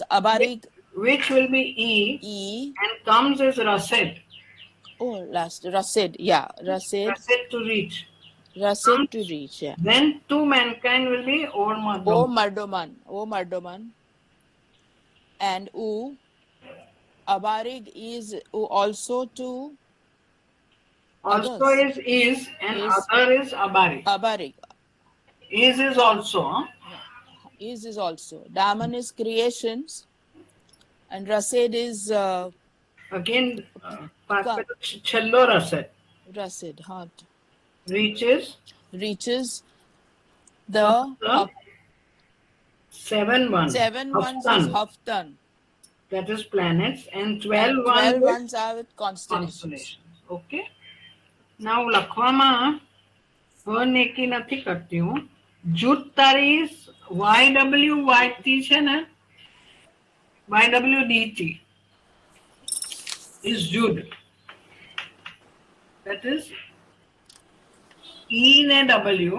Speaker 11: Abarig.
Speaker 2: Which will be E. And comes is Rasid.
Speaker 11: Oh, last. Rasid. Yeah. Rasid.
Speaker 2: Rasid to reach.
Speaker 11: Rasid to reach. Yeah.
Speaker 2: Then to mankind will be O Mardoman.
Speaker 11: O Mardoman. And U. Abarig is also to.
Speaker 2: Also
Speaker 11: others.
Speaker 2: is and other is Abarig.
Speaker 11: Abarig.
Speaker 2: Is also.
Speaker 11: Is also. Daman is creations. And Rasid is.
Speaker 2: Again, Chello Rasid.
Speaker 11: Rasid. Hard.
Speaker 2: Reaches
Speaker 11: the
Speaker 2: 7 ones.
Speaker 11: 7 ones is Haftan.
Speaker 2: That is planets, and 12
Speaker 11: ones are with constellations.
Speaker 2: Okay. Now લખવામાં ફનેકી નથી કરતી હું. Juttari is YWYT છે ને, YWDT is Jude. that is E ne W,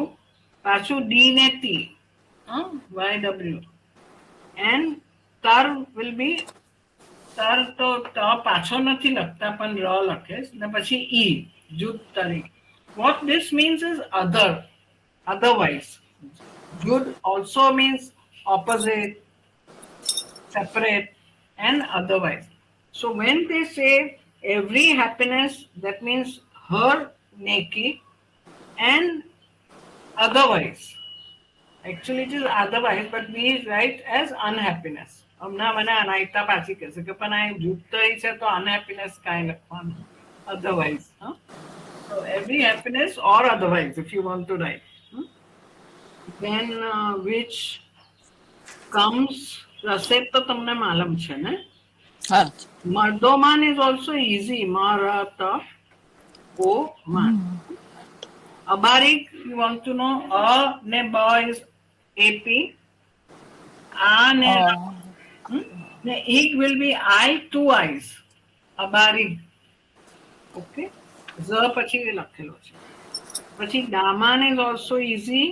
Speaker 2: પાછું D ne T, YW, and tar will be તાર તો ત પાછો નથી લખતા પણ ર લખે ને પછી ઈ જુદ તરીકે. What this means is other, otherwise. Jud also means opposite, separate, and otherwise. So when they say every happiness, that means her neki and otherwise. Actually it is otherwise, but we write as unhappiness. હમણાં મને અનાયતા પાછી કહેશે કે પણ આ જુત છે તો unhappiness કાંઈ લખવાનું, otherwise. So every happiness or otherwise if you want to write. Then which comes, રસેબ તો તમને માલમ છે ને. મર્દોમાન is also easy, મરત ઓ માન. Abarik, you want to know, ne ba is AP, a ne the ig will be I, two eyes. Abarig. Okay. Z pachi lakhelo છે. પછી daman is also easy.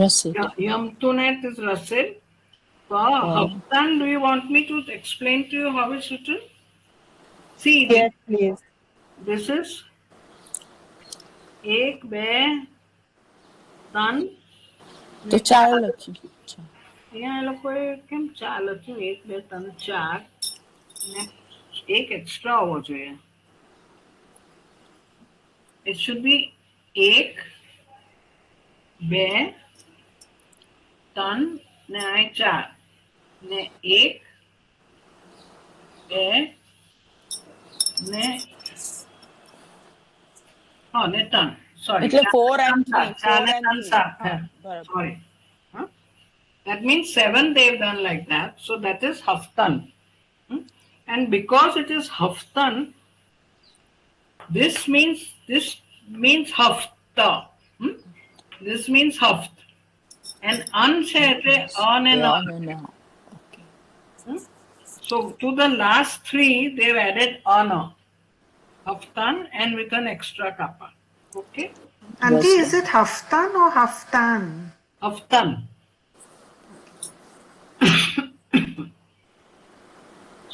Speaker 11: Rasid.
Speaker 2: Yamtunet is rasid. Haftan, do you want me to explain to you how it's written? See,
Speaker 9: Yes, please.
Speaker 2: This is एक, બે, ત્રણ.
Speaker 11: તો ચાર લખ્યું.
Speaker 2: અહીંયા એ લોકોએ કેમ ચાર લખ્યું? 1, 2, 3, 4 ને એક એક્સ્ટ્રા હોવો જોઈએ. It should be 1, 2, 3 ને આ 4 ને 1, 2 ને ને 3. Sorry.
Speaker 11: એટલે 4 and 3.
Speaker 2: 4 and 3. Sorry. That means 7 they've done like that. So that is haftan. And because it is haftan, this means hafta. This means haft. And an se etle on and on. So to the last 3 they've added ana. Haftan and with an extra kappa. Okay?
Speaker 3: Auntie, is it haftan or haftan?
Speaker 2: Haftan.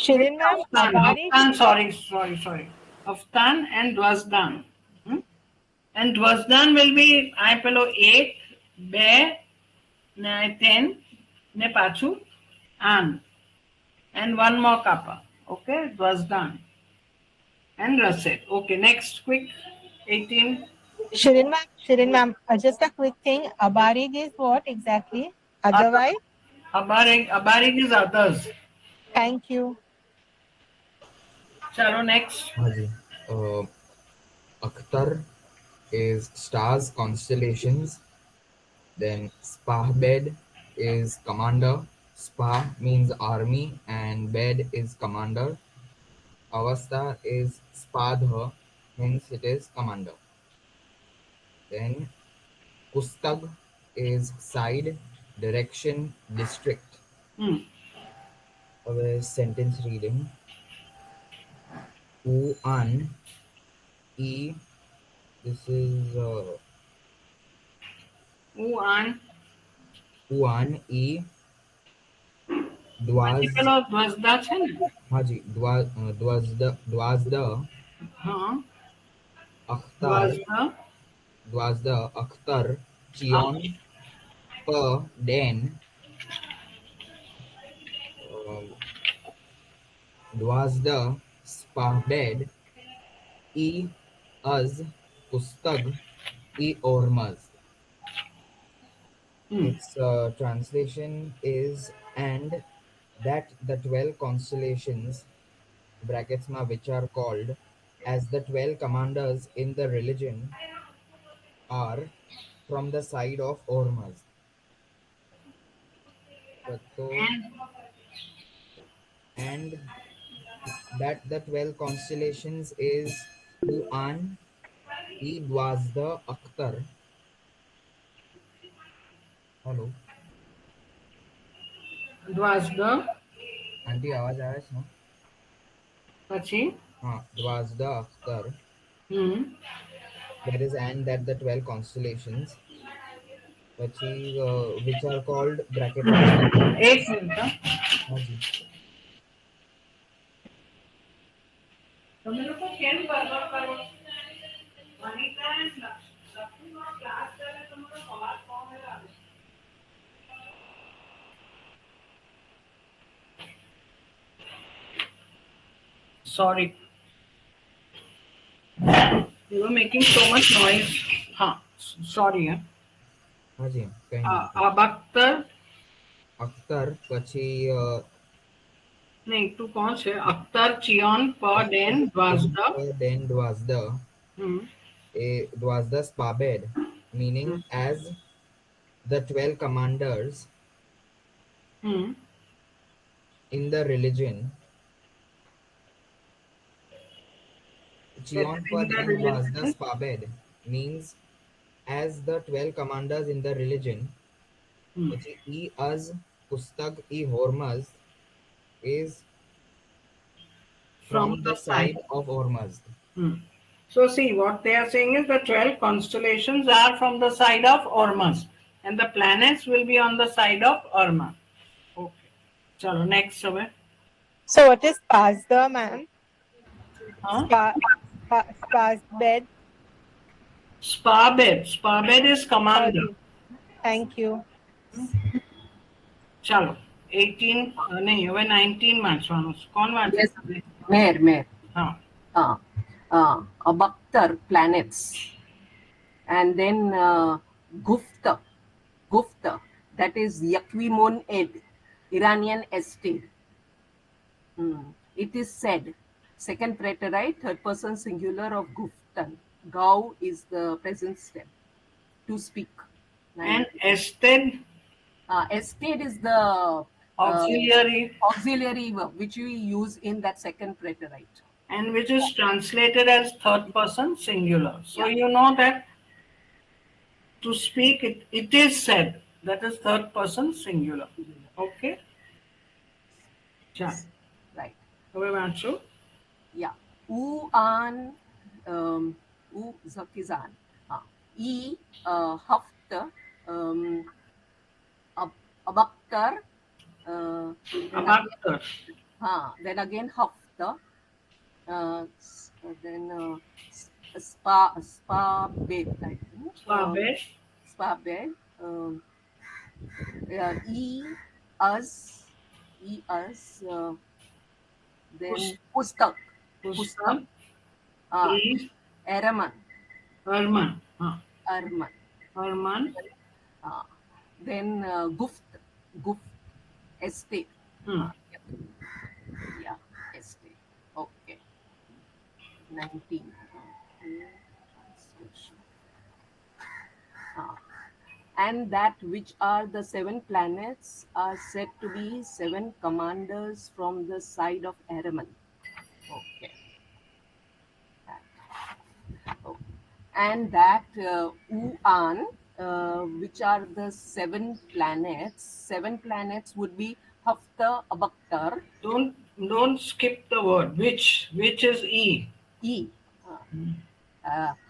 Speaker 9: Shirin ma'am,
Speaker 2: Haftan, sorry. Haftan and Dwazdan. And Dwazdan will be I pelo 1, 2, ne 10, ne pachu, an. And one more kappa. Okay? Dwazdan. And Rasid. Okay, next, quick. 18.
Speaker 9: Shirin ma'am, just a quick thing. Abarig is what exactly? Otherwise?
Speaker 2: Abarig is others.
Speaker 9: Thank you.
Speaker 2: Chalo, next.
Speaker 12: Akhtar is stars, constellations. Then Spahbed is commander. Spah means army and bed is commander. Avastha is Spadha, hence it is commander. Then Pustag is side, direction, district. Our sentence reading. U-an, E, this is
Speaker 2: U-an,
Speaker 12: E, Dwaz.
Speaker 2: Dwazda છે ને?
Speaker 12: હાજી, Dwazda, Akhtar, Dwazda, Akhtar, Chion, Den, Dwazda, Spahbed, E, Az, Pustag, E, Ormaz. Its translation is and that the 12 constellations brackets ma which are called as the 12 commanders in the religion are from the side of Ormuz. And that the 12 constellations is Uan, E, Dwazda, Akhtar. Hello.
Speaker 2: Dwazda.
Speaker 12: Auntie, आवाज आ रहा है?
Speaker 2: પછી
Speaker 12: Dwazda Akhtar. There is and that the 12 constellations which are called bracket
Speaker 2: एक minute
Speaker 12: हाँ जी
Speaker 2: તમે લોકો કેમ ગરબડ કરો વનિતા એન્ડ લક્ષ્મીનો ક્લાસ કરે તમારો અવાજ કોણ આવે sorry they were making so much noise हाँ sorry
Speaker 12: हाँ जी कहीं
Speaker 2: अबख्तर
Speaker 12: अख्तर પછી
Speaker 2: नहीं तू कौन से अख्तर चियोन पर Dane द्वाजदा
Speaker 12: Dwazda Spabed, meaning as the 12 commanders in the religion. Chion Paden Dwazda Spabed means as the 12 commanders in the religion. E as Pustag e Hormuz is from the side of Hormuz.
Speaker 2: So see, what they are saying is the 12 constellations are from the side of Hormuz and the planets will be on the side of Hormuz. Okay. Chalo, next.
Speaker 9: So what is Spazda, ma'am? Spazbed.
Speaker 2: Spabed. Spabed is commander.
Speaker 9: Thank you.
Speaker 2: Chalo, 18, नहीं, 19 वांचवानो. कौन Vanche?
Speaker 13: Yes, Mayor. Abaktar planets, and then Gufta, that is Yaquimon Ed, Iranian estate. It is said, second preterite, third person singular of Guftan. Gau is the present step to speak.
Speaker 2: And ested?
Speaker 13: Ested is the auxiliary verb which we use in that second preterite.
Speaker 2: And which is translated as third person singular. So you know that to speak, it is said. That is third person singular. Okay?
Speaker 13: Right.
Speaker 2: Yeah.
Speaker 13: U-an, U-zakizan. E, hafta, abaktar. Then again hafta. Then Spabed, I think. Spabed. E as then Pustak. Arman. Then Guft estate. Yeah, estate. Okay. 19. And that which are the 7 planets are said to be 7 commanders from the side of Ahriman. Okay. And that Uan, which are the 7 planets. 7 planets would be Hafta, Abaktar.
Speaker 2: Don't skip the word. Which is E?
Speaker 13: E.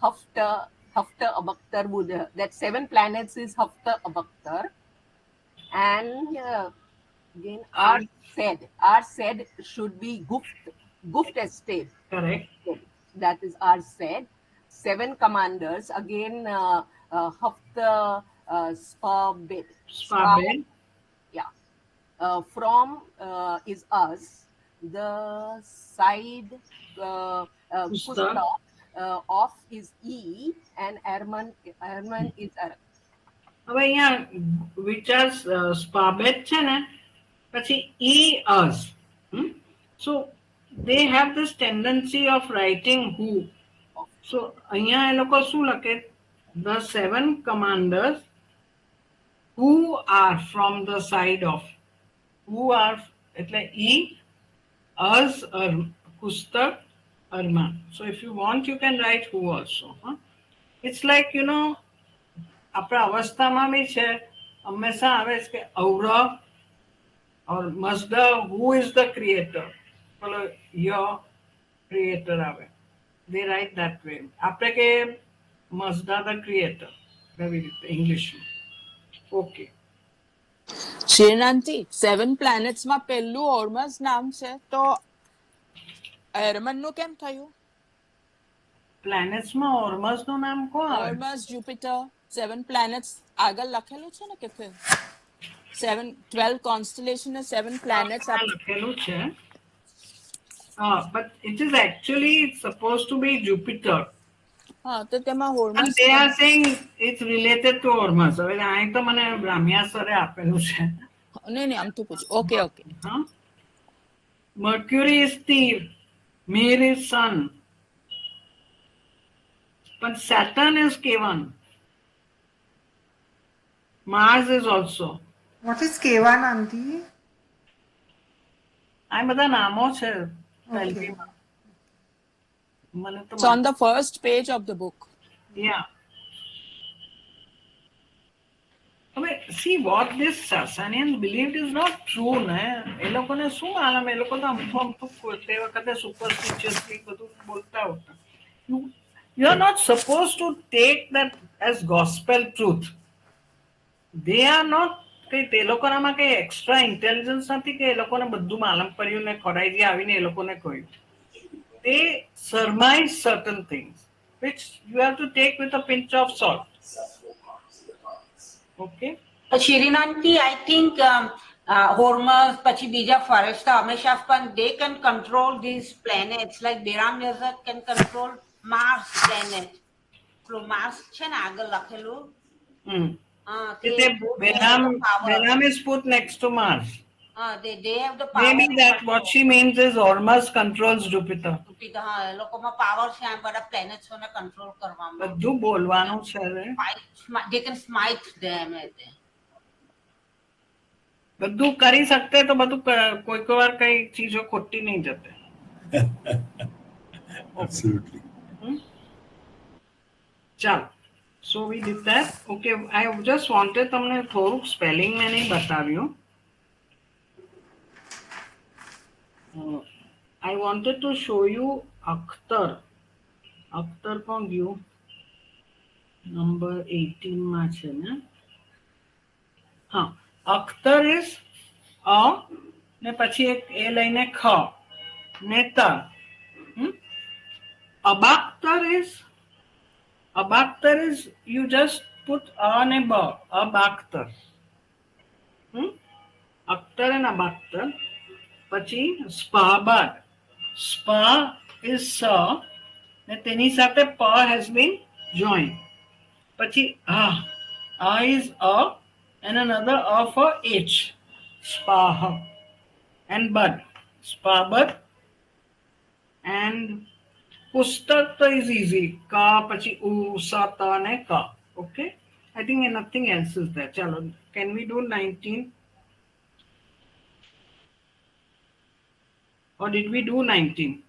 Speaker 13: Hafta, Abaktar would, that 7 planets is Hafta, Abaktar. And again, are said should be Guft estate.
Speaker 2: Correct.
Speaker 13: That is are said. 7 commanders, again, Hafta, Spabed. Yeah. From is us. The side Pusta of is E and Arman is Arab.
Speaker 2: હવે અહીંયા which are Spabed છે ને પછી E us. So they have this tendency of writing who. So અહીંયા એ લોકો શું લખે? The 7 commanders who are from the side of. Who are એટલે E us Pustak Arman. So if you want you can write who also. It's like આપણા અવસ્થામાં બી છે હંમેશા આવે છે કે ઔરા or Mazda, who is the creator? Y creator આવે. They write that way. આપણે કે Mazda the creator. એવી રીતે ઇંગ્લિશમાં. ઓકે.
Speaker 11: શ્રીનાંતી 7 પ્લેનેટ્સમાં પહેલું ઓર્મસ નામ છે તો એરમનનું કેમ થયું?
Speaker 2: પ્લેનેટ્સમાં ઓર્મસનું નામ કોણ આવે?
Speaker 11: ઓર્મસ, જુપિટર, 7 પ્લેનેટ્સ આગળ લખેલું છે ને કે 12 constellation and 7 planets are
Speaker 2: લખેલું છે. But it is actually supposed to be Jupiter.
Speaker 11: તો તેમાં Hormus.
Speaker 2: And they are saying it's related to Hormus. હવે અહીં તો મને બ્રાહ્મ્યા સરે આપેલું છે.
Speaker 11: નહીં આમ તો પૂછ. Okay.
Speaker 2: Mercury is Thief, Mir is Sun. But Saturn is Kevan. Mars is also.
Speaker 3: What is Kevan, auntie?
Speaker 2: આ બધા નામો છે.
Speaker 11: It's on the first page of the book.
Speaker 2: Yeah. See what this Sasanians believed is not true. એ લોકોને શું માલમ? એ લોકો તો અમથો તે વખતે superstitiously બધું બોલતા હતા. You are not supposed to take that as gospel truth. They are not તે લોકોનામાં કઈ એક્સ્ટ્રા ઇન્ટેલિજન્સ નથી કે એ લોકોને બધું માલમ પડ્યું ને ખોરાઈજી આવીને એ લોકોને કહ્યું. They surmise certain things which you have to take with a pinch of salt. Okay.
Speaker 14: Shirinanti, I think Hormuz, pachi bija Farishta, Ameshaf, they can control these planets like Biram Yazak can control Mars planet. So Mars chen agal lakhelu.
Speaker 2: Biram is put next to Mars.
Speaker 14: They have the power.
Speaker 2: Maybe that what she means is Hormuz controls Jupiter.
Speaker 14: Jupiter, લોકોમાં power છે આ બધા planets ને control કરવામાં.
Speaker 2: બધું બોલવાનું છે.
Speaker 14: They can smite them.
Speaker 2: બધું કરી શકતે તો બધું કોઈ વાર કઈ ચીજો ખોટી નહીં જતે.
Speaker 7: Absolutely.
Speaker 2: ચાલો. So we did that. Okay, I just wanted તમને થોડુંક સ્પેલિંગ મેં નહીં બતાવ્યું. I wanted to show you Akhtar. Akhtar કોણ ગયું? નંબર 18 માં છે ને? હા, Akhtar is a ને પછી એક એ લઈને ખ ને ત. Abaktar is you just put a ne ba, Abaktar. Akhtar and Abaktar. પછી સ્પાબાદ. Spa is sa ને તેની સાથે p has been joined. પછી a is a and another a for h. Spaha and bud. Spabad and pustak is easy. Ka પછી u sa ta ne ka. Okay. I think nothing else is there. Chalo. Can we do 19? Or did we do 19?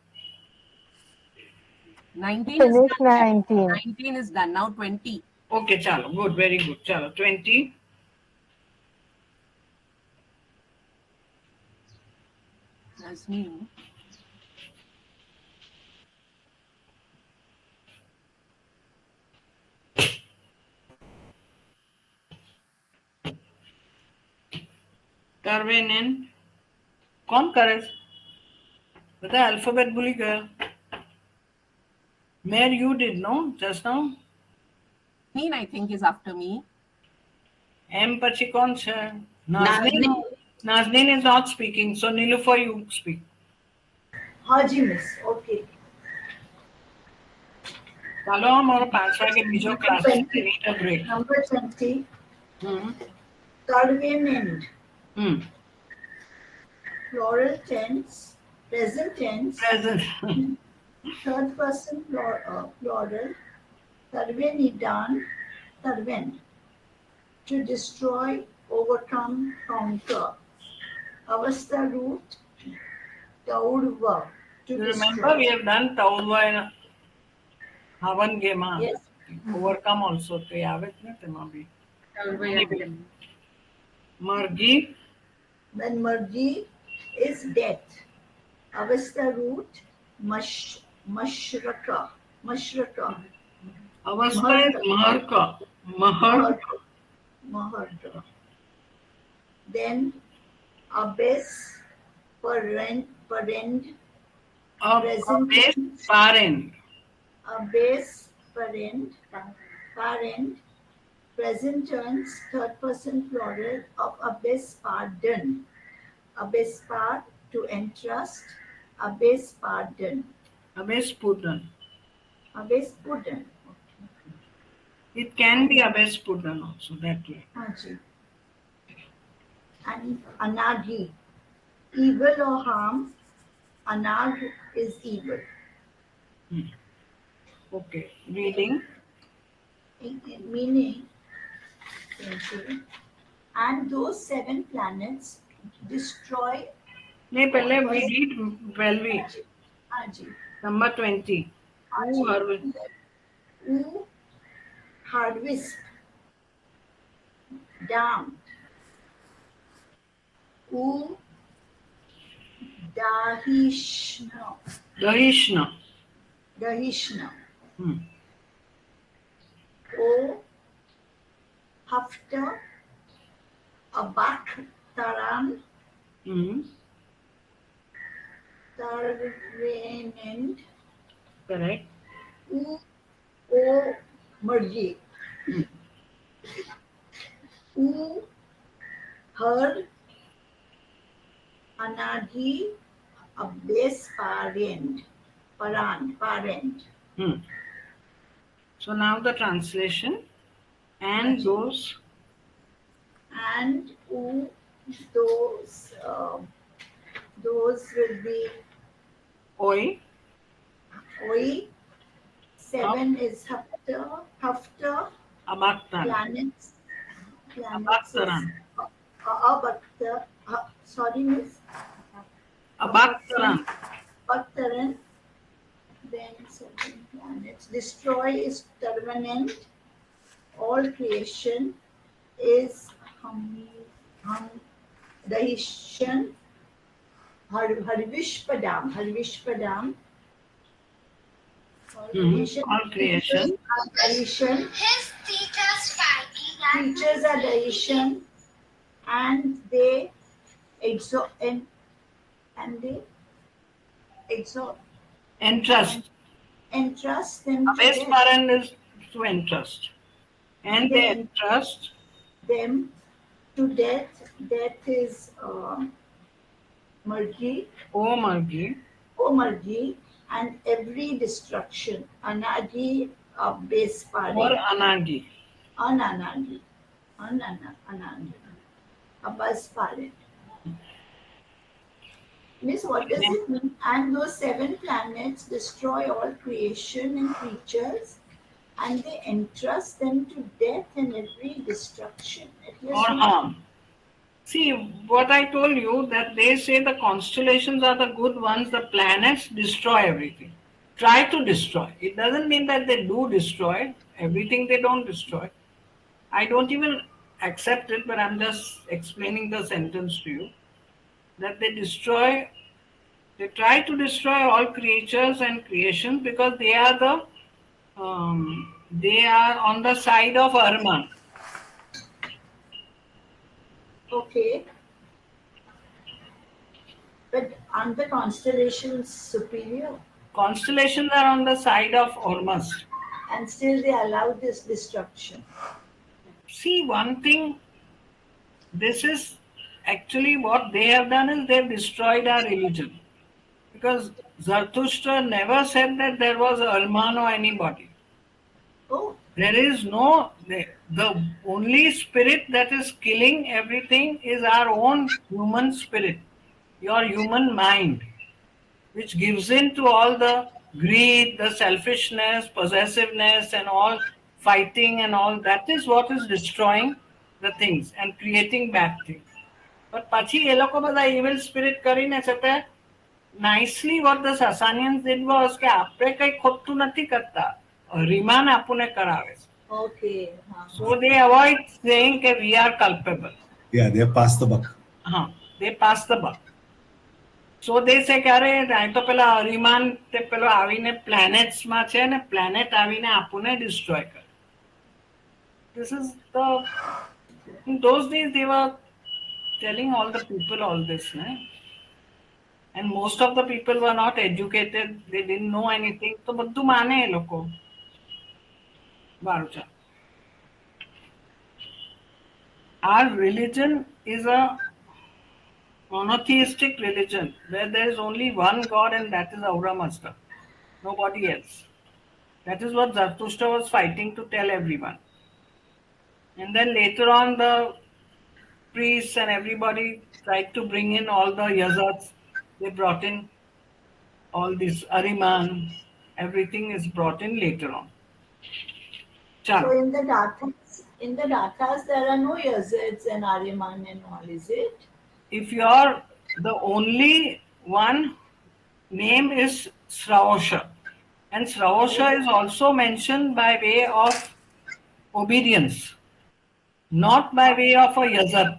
Speaker 13: 19 is done. 19 is done. Now 20.
Speaker 2: Okay, chalo. Good. Very good. Chalo. 20.
Speaker 13: That's me.
Speaker 2: Tarvenin. कौन करे? બધા alphabet ભૂલી ગયા. Mayor, you did, no? Just now?
Speaker 13: Nazneen, I think, is after me.
Speaker 2: M પછી કોણ છે? Nazneen is not speaking, so Nilufer, you speak.
Speaker 10: હાજી miss. Okay.
Speaker 2: ચાલો અમારો 5 વાગે બીજો ક્લાસ છે. Need a break.
Speaker 10: Number 20. Tarvenend. Plural tense. Present tense.
Speaker 2: Present.
Speaker 10: Third person plural. Tarvenidan. Tarven. To destroy, overcome, conquer. Avastha root. Taurva. To
Speaker 2: Remember, we have done Taurva in Havan Gema.
Speaker 10: Yes.
Speaker 2: Overcome also. તો આવે જ ને તેમાં બી. Margi.
Speaker 10: Then Margi is death. Avastha root, Mashraka.
Speaker 2: Avastha is Maharka.
Speaker 10: Maharka. Then abyss, parent, present
Speaker 2: parent.
Speaker 10: Abyss, parent, present tense, third person plural of abyss, pardon. Abyss part, to entrust. Abyss, pardon.
Speaker 2: Abyss Pudan.
Speaker 10: Abyss, pardon.
Speaker 2: It can be Abyss Pudan also, that way.
Speaker 10: And anagi, evil or harm. Anag is evil.
Speaker 2: Okay, reading.
Speaker 10: Meaning, and those 7 planets destroy.
Speaker 2: We read well. Number 20.
Speaker 10: Who harvest, dam. Who Dahishna. O Hafta, Abak Taran, Tarvenend.
Speaker 2: Correct.
Speaker 10: O Marji. O Her Anagi, Abyss, parent.
Speaker 2: So now the translation. And those.
Speaker 10: And those will be
Speaker 2: Oi.
Speaker 10: 7 is Hafta. Planets.
Speaker 2: Abaktaran.
Speaker 10: Sorry, miss.
Speaker 2: Abaktaran.
Speaker 10: Then 7 planets. Destroy is permanent. All creation is Dahishan. Harvishpadam.
Speaker 2: All creation.
Speaker 10: Creatures are Dahishan, and they
Speaker 2: entrust
Speaker 10: them.
Speaker 2: Abyss parent is to entrust. And they entrust
Speaker 10: them to death. Death is Margi. Margi. And every destruction. Anagi, Abyss parent.
Speaker 2: Or Anagi.
Speaker 10: Anagi. Abyss parent. Miss, what does it mean? And those 7 planets destroy all creation and creatures, and they entrust them to death and every destruction.
Speaker 2: Or harm. See, what I told you, that they say the constellations are the good ones, the planets destroy everything. Try to destroy. It doesn't mean that they do destroy. Everything they don't destroy. I don't even accept it, but I'm just explaining the sentence to you. That they try to destroy all creatures and creations because they are on the side of Arman.
Speaker 10: Okay. But aren't the constellations superior?
Speaker 2: Constellations are on the side of Ormus.
Speaker 10: And still they allow this destruction.
Speaker 2: See, one thing, this is actually what they have done is they've destroyed our religion. Because Zarathustra never said that there was Arman or anybody.
Speaker 10: Oh.
Speaker 2: There is no, the only spirit that is killing everything is our own human spirit, your human mind, which gives in to all the greed, the selfishness, possessiveness, and all fighting and all. That is what is destroying the things and creating bad things. But pachi ye loko bada evil spirit karine chate. Nicely, what the Sasanians did was ke apne kai khottu nathi karta. Riman apune karave.
Speaker 10: Okay.
Speaker 2: So they avoid saying that we are culpable.
Speaker 7: Yeah, they pass the buck.
Speaker 2: They pass the buck. સો દે છે ક્યારે તો પેલા અરિમાન તે પેલો આવીને planets માં છે ને પ્લેનેટ આવીને આપણને ડિસ્ટ્રોય કરે. This is the in those days they were telling all the people all this, né? And most of the people were not educated, they didn't know anything. તો બધું માને એ લોકો. બારું ચાલો. Our religion is a monotheistic religion where there is only one God and that is Ahura Mazda, nobody else. That is what Zarathustra was fighting to tell everyone. And then later on the priests and everybody tried to bring in all the yazats. They brought in all this Ariman, everything is brought in later on. Chalo.
Speaker 10: So in the datas there are no yazets and Ariman and all, is it?
Speaker 2: If you're the only one, name is Sraosha. And Sraosha is also mentioned by way of obedience, not by way of a yazat.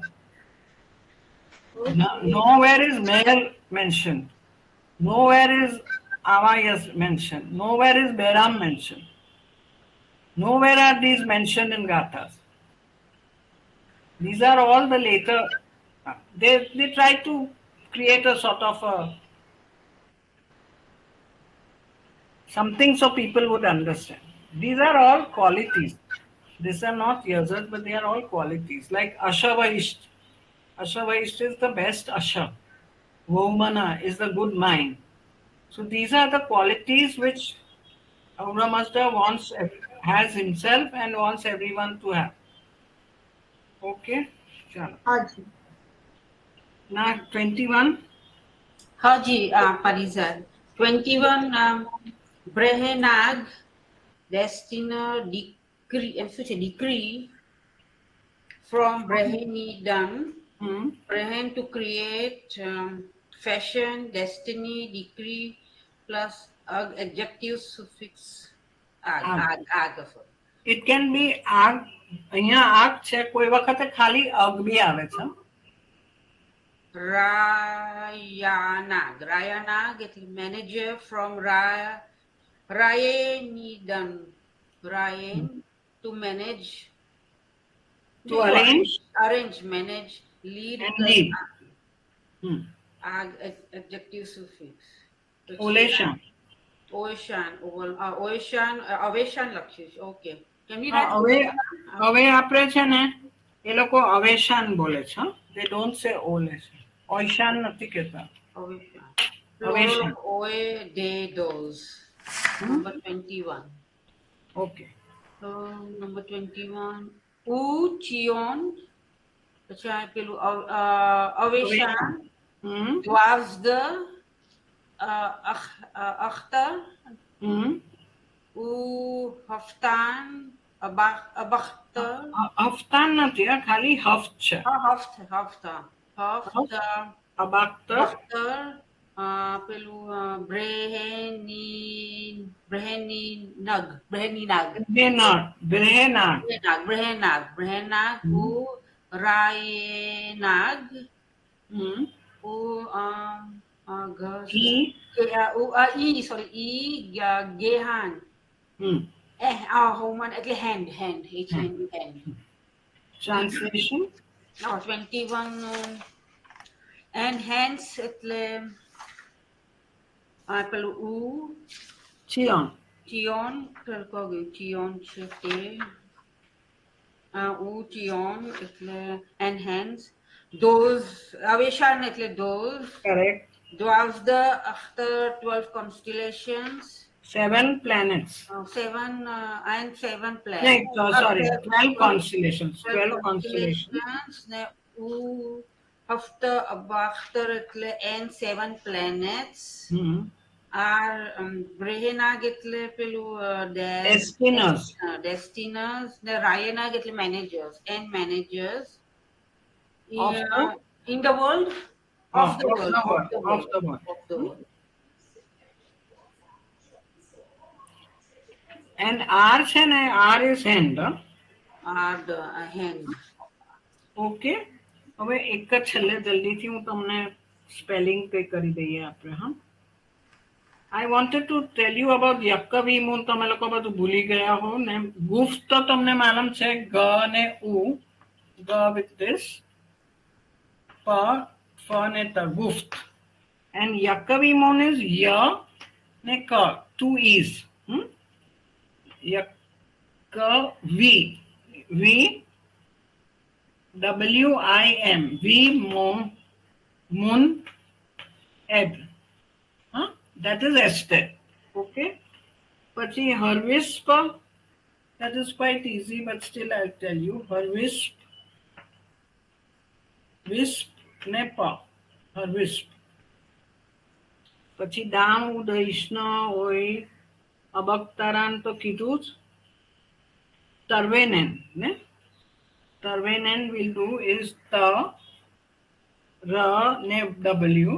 Speaker 2: Nowhere is Meher mentioned. Nowhere is Avayas mentioned. Nowhere is Beram mentioned. Nowhere are these mentioned in Gathas. These are all the later. They try to create a sort of a something so people would understand. These are all qualities. These are not yazat, but they are all qualities. Like Ashavaish. Ashavaish is the best Asha. Vomana is the good mind. So these are the qualities which Ahura Mazda has himself and wants everyone to have. Okay? Chalo.
Speaker 10: Haji.
Speaker 2: Now 21.
Speaker 14: Haji, Parizal. 21, Brehenag, Destiner decree from Brehenidan, Brehen to create, fashion, destiny, decree, plus adjective suffix ag.
Speaker 2: It can be ag. અહીંયા આગ છે કોઈ વખતે ખાલી અગ બી આવે છે.
Speaker 14: Rayanag, manager from Rayenidan, Rayen to manage,
Speaker 2: to arrange,
Speaker 14: manage, lead,
Speaker 2: and lead.
Speaker 14: Adjective suffix.
Speaker 2: Oleshan.
Speaker 14: Aveshan લખ્યું. Okay. Can we write?
Speaker 2: હવે આપણે છે ને એ લોકો અવેશાન બોલે છે. They don't say ઓલેશાન. ઓઈશાન નથી કહેતા.
Speaker 14: Avishan. Oe de dos. Number 21.
Speaker 2: Okay.
Speaker 14: So number 21. U Chion. Acha pelu Avishan. Was the achter. U Haftan. Abachter.
Speaker 2: Haftan નથી ખાલી હફ્ત છે.
Speaker 14: Hafta.
Speaker 2: Abachter.
Speaker 14: Pelu Breheninag. U Rayenag. U Gehan. Homan એટલે hand. It's hand.
Speaker 2: Translation.
Speaker 14: No, 21 and hands એટલે પેલું U
Speaker 2: Chion
Speaker 14: છે તે U Chion એટલે and hands those Aveshan એટલે those.
Speaker 2: Correct.
Speaker 14: Dwarves the after 12 constellations.
Speaker 2: 7 planets.
Speaker 14: 7 and 7 planets.
Speaker 2: No, sorry, 12 constellations. 12 constellations.
Speaker 14: After એટલે and 7 planets are Brehenag એટલે પેલું destiners. The Rayanag એટલે managers and managers in the world. Of the world.
Speaker 2: And R છે ને R is hand.
Speaker 14: R hand.
Speaker 2: Okay. હવે એક જ છેલ્લે જલ્દીથી હું તમને સ્પેલિંગ તે કરી દઈએ આપણે. હા, I wanted to tell you about યકવીમૂન. તમે લોકો બધું ભૂલી ગયા હો ને. ગુફ્ત તો તમને માલુમ છે, ગ ને ઉ, ગ with this, પ, ફ ને ત, ગુફ્ત. And યકવીમૂન is ય ને ક, two e's. યકવી, V WIM, V moon ed. That is Esther. Okay. Pachi her wisp, that is quite easy, but still I'll tell you. Her wisp, nepa, her wisp. Pachi dam udaishna oi abaktaran to kidus. Tarvenen, ne? Tarvenen will do is ta, ra, ne, w.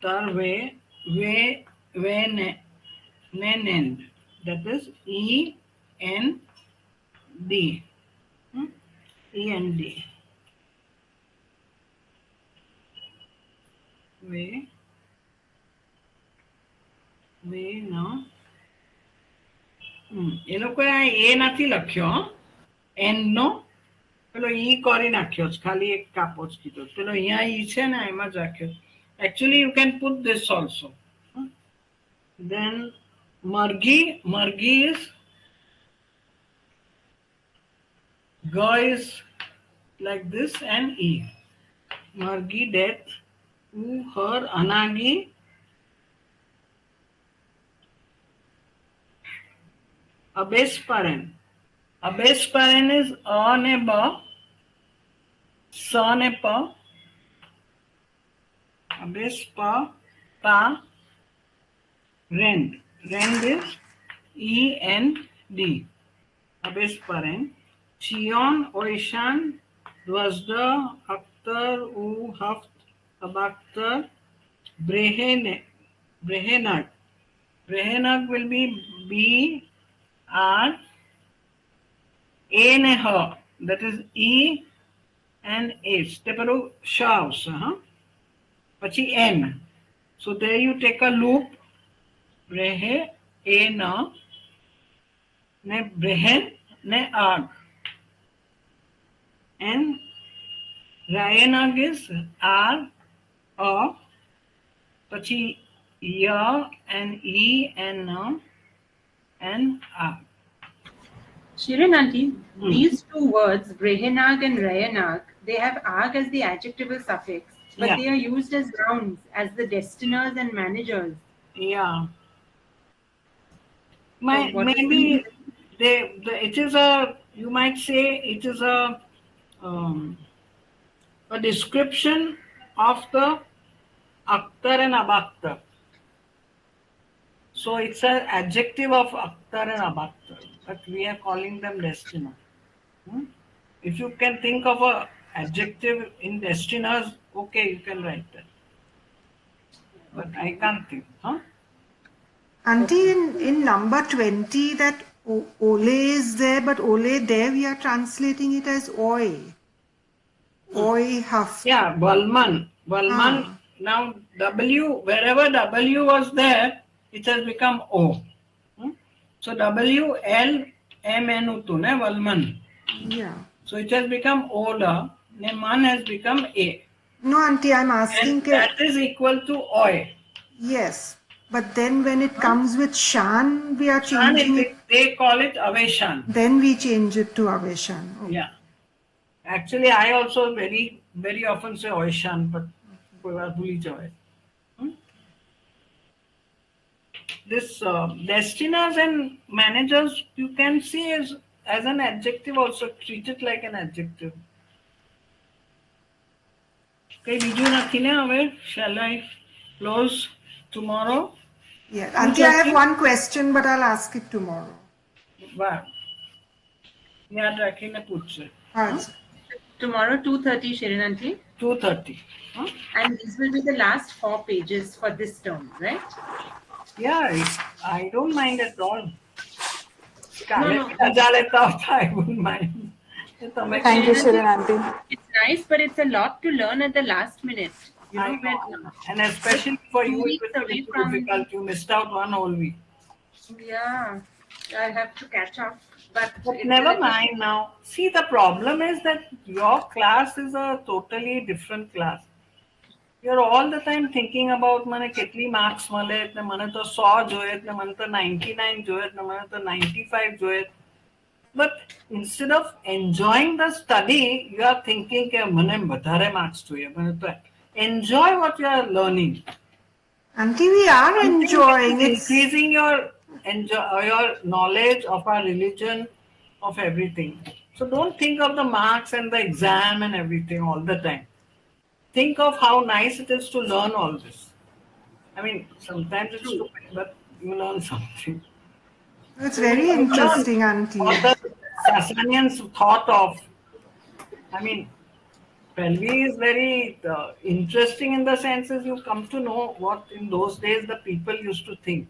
Speaker 2: Tarve, ve, ne, nenend. That is E-N-D. E-N-D. Ve, no. એ લોકોએ એ નથી લખ્યો, N નો પેલો ઈ કરી નાખ્યો છે, ખાલી એક કાપો જ કીધો. પેલો અહીંયા ઈ છે ને, એમાં જ રાખ્યો. Actually, you can put this also. Then margi is ga is like this and e. Margi, death. U, her, anagi. Abesparen. Abesparen is a ne ba, sa ne pa. Abespa, pa, rend. Rend is E-N-D. Abesparen. Chion, Oishan, Dwazda, Akhtar, U, Haft, Abaktar, Brehenag. Brehenag will be B, R, A ne her. That is E and H. Teparu shaus, Pachi N. So there you take a loop. Brehe, A na, ne brehen, ne ag. And Rayanag is R, A, Pachi Ya and E and na and A.
Speaker 6: Shirin auntie, these two words, Brehenag and Rayanag, they have ag as the adjectival suffix, but
Speaker 2: Yeah.
Speaker 6: they are used as nouns, as the destiners and managers.
Speaker 2: Yeah.
Speaker 6: what is
Speaker 2: Maybe it is a, you might say it is a description of the Akhtar and Abaktar. So it's an adjective of Akhtar and Abaktar, but we are calling them destiner. If you can think of a adjective in destiners, okay, you can write that. But I can't think.
Speaker 3: Auntie, in number 20, that ole is there, but ole there we are translating it as oi. Oi haft.
Speaker 2: Yeah, Valman. Now W, wherever W was there, it has become O. So W, L, M, N, Utu, ne, Valman.
Speaker 3: Yeah.
Speaker 2: So it has become Ola, ne, Man has become A.
Speaker 3: No, auntie, I'm asking.
Speaker 2: And that is equal to Oi.
Speaker 3: Yes. But then when it comes with Shan, we are
Speaker 2: Shan,
Speaker 3: changing it.
Speaker 2: they call it Aveshan.
Speaker 3: Then we change it to Aveshan. Okay.
Speaker 2: Yeah. Actually, I also very, very often say Oishan, but this destiners and managers, you can see as an adjective also, treat it like an adjective. Okay, shall I close tomorrow?
Speaker 3: Yeah. Auntie, I have one question, but I'll ask it tomorrow.
Speaker 2: Wow.
Speaker 6: Tomorrow, 2:30, Shirin auntie?
Speaker 2: 2:30.
Speaker 6: And these will be the last 4 pages for this term, right?
Speaker 2: Yeah, I don't mind at all.
Speaker 6: No.
Speaker 2: I wouldn't mind.
Speaker 8: Thank you, Shirin Aunty.
Speaker 6: It's nice, but it's a lot to learn at the last minute. You
Speaker 2: I
Speaker 6: know,
Speaker 2: know. And especially for
Speaker 6: 2
Speaker 2: you, it
Speaker 6: weeks
Speaker 2: was
Speaker 6: away
Speaker 2: really
Speaker 6: from-
Speaker 2: difficult. You missed out one whole week.
Speaker 6: Yeah, I have to catch up. But it's
Speaker 2: Never
Speaker 6: a little-
Speaker 2: mind now. See, the problem is that your class is a totally different class. You're all the time thinking about મને કેટલી marks મળે એટલે મને તો 100 જોઈએ એટલે મને તો 99 જોઈએ એટલે મને તો 95 જોઈએ. But instead of enjoying the study, you are thinking કે મને વધારે marks જોઈએ. મને તો enjoy what you are learning.
Speaker 3: Auntie, we are enjoying it.
Speaker 2: Increasing your knowledge of our religion, of everything. So don't think of the marks and the exam and everything all the time. Think of how nice it is to learn all this. I mean, sometimes it's stupid, but you learn something.
Speaker 3: It's very interesting, Auntie.
Speaker 2: What the Sasanians thought of. I mean, Pelvi is very interesting in the sense is you come to know what in those days the people used to think,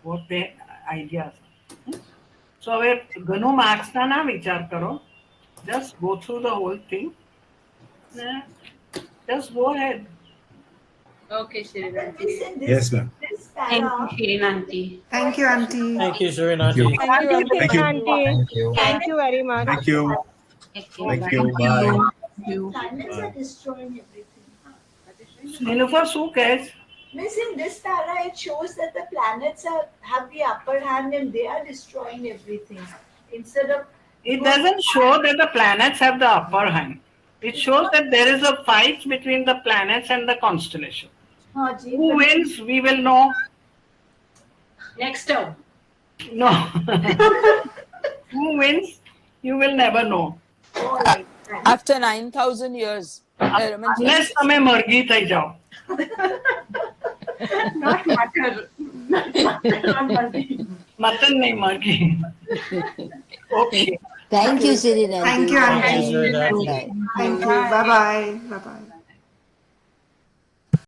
Speaker 2: what their ideas. So, ઘણું marks ના વિચાર કરો. Just go through the whole thing. Just go ahead.
Speaker 6: Okay, Shirin Aunty.
Speaker 7: Yes, ma'am.
Speaker 6: Thank you, Shirin Aunty.
Speaker 3: Thank you, Auntie.
Speaker 1: Thank you, Shirin Aunty.
Speaker 9: Thank you,
Speaker 7: Thank you.
Speaker 9: Auntie.
Speaker 12: Thank you.
Speaker 9: Thank you very much.
Speaker 7: Thank you. Thank you. Bye.
Speaker 10: Planets are destroying everything.
Speaker 2: Nilofer, શું કહેશ?
Speaker 10: Miss, in this para, it shows that the planets have the upper hand and they are destroying everything. Instead of
Speaker 2: It doesn't show that the planets have the upper hand. It shows that there is a fight between the planets and the constellation. Who wins, we will know.
Speaker 6: Next term.
Speaker 2: No. Who wins, you will never know.
Speaker 11: After 9,000 years.
Speaker 2: Unless તમે મરઘી થઈ જાઓ.
Speaker 6: Not matter.
Speaker 2: Mutton નહીં મરઘી. Okay.
Speaker 5: Thank you, Shirin Aunty.
Speaker 3: Thank you, Auntie.
Speaker 1: Shirin Aunty.
Speaker 3: Thank you. Bye-bye. Bye-bye.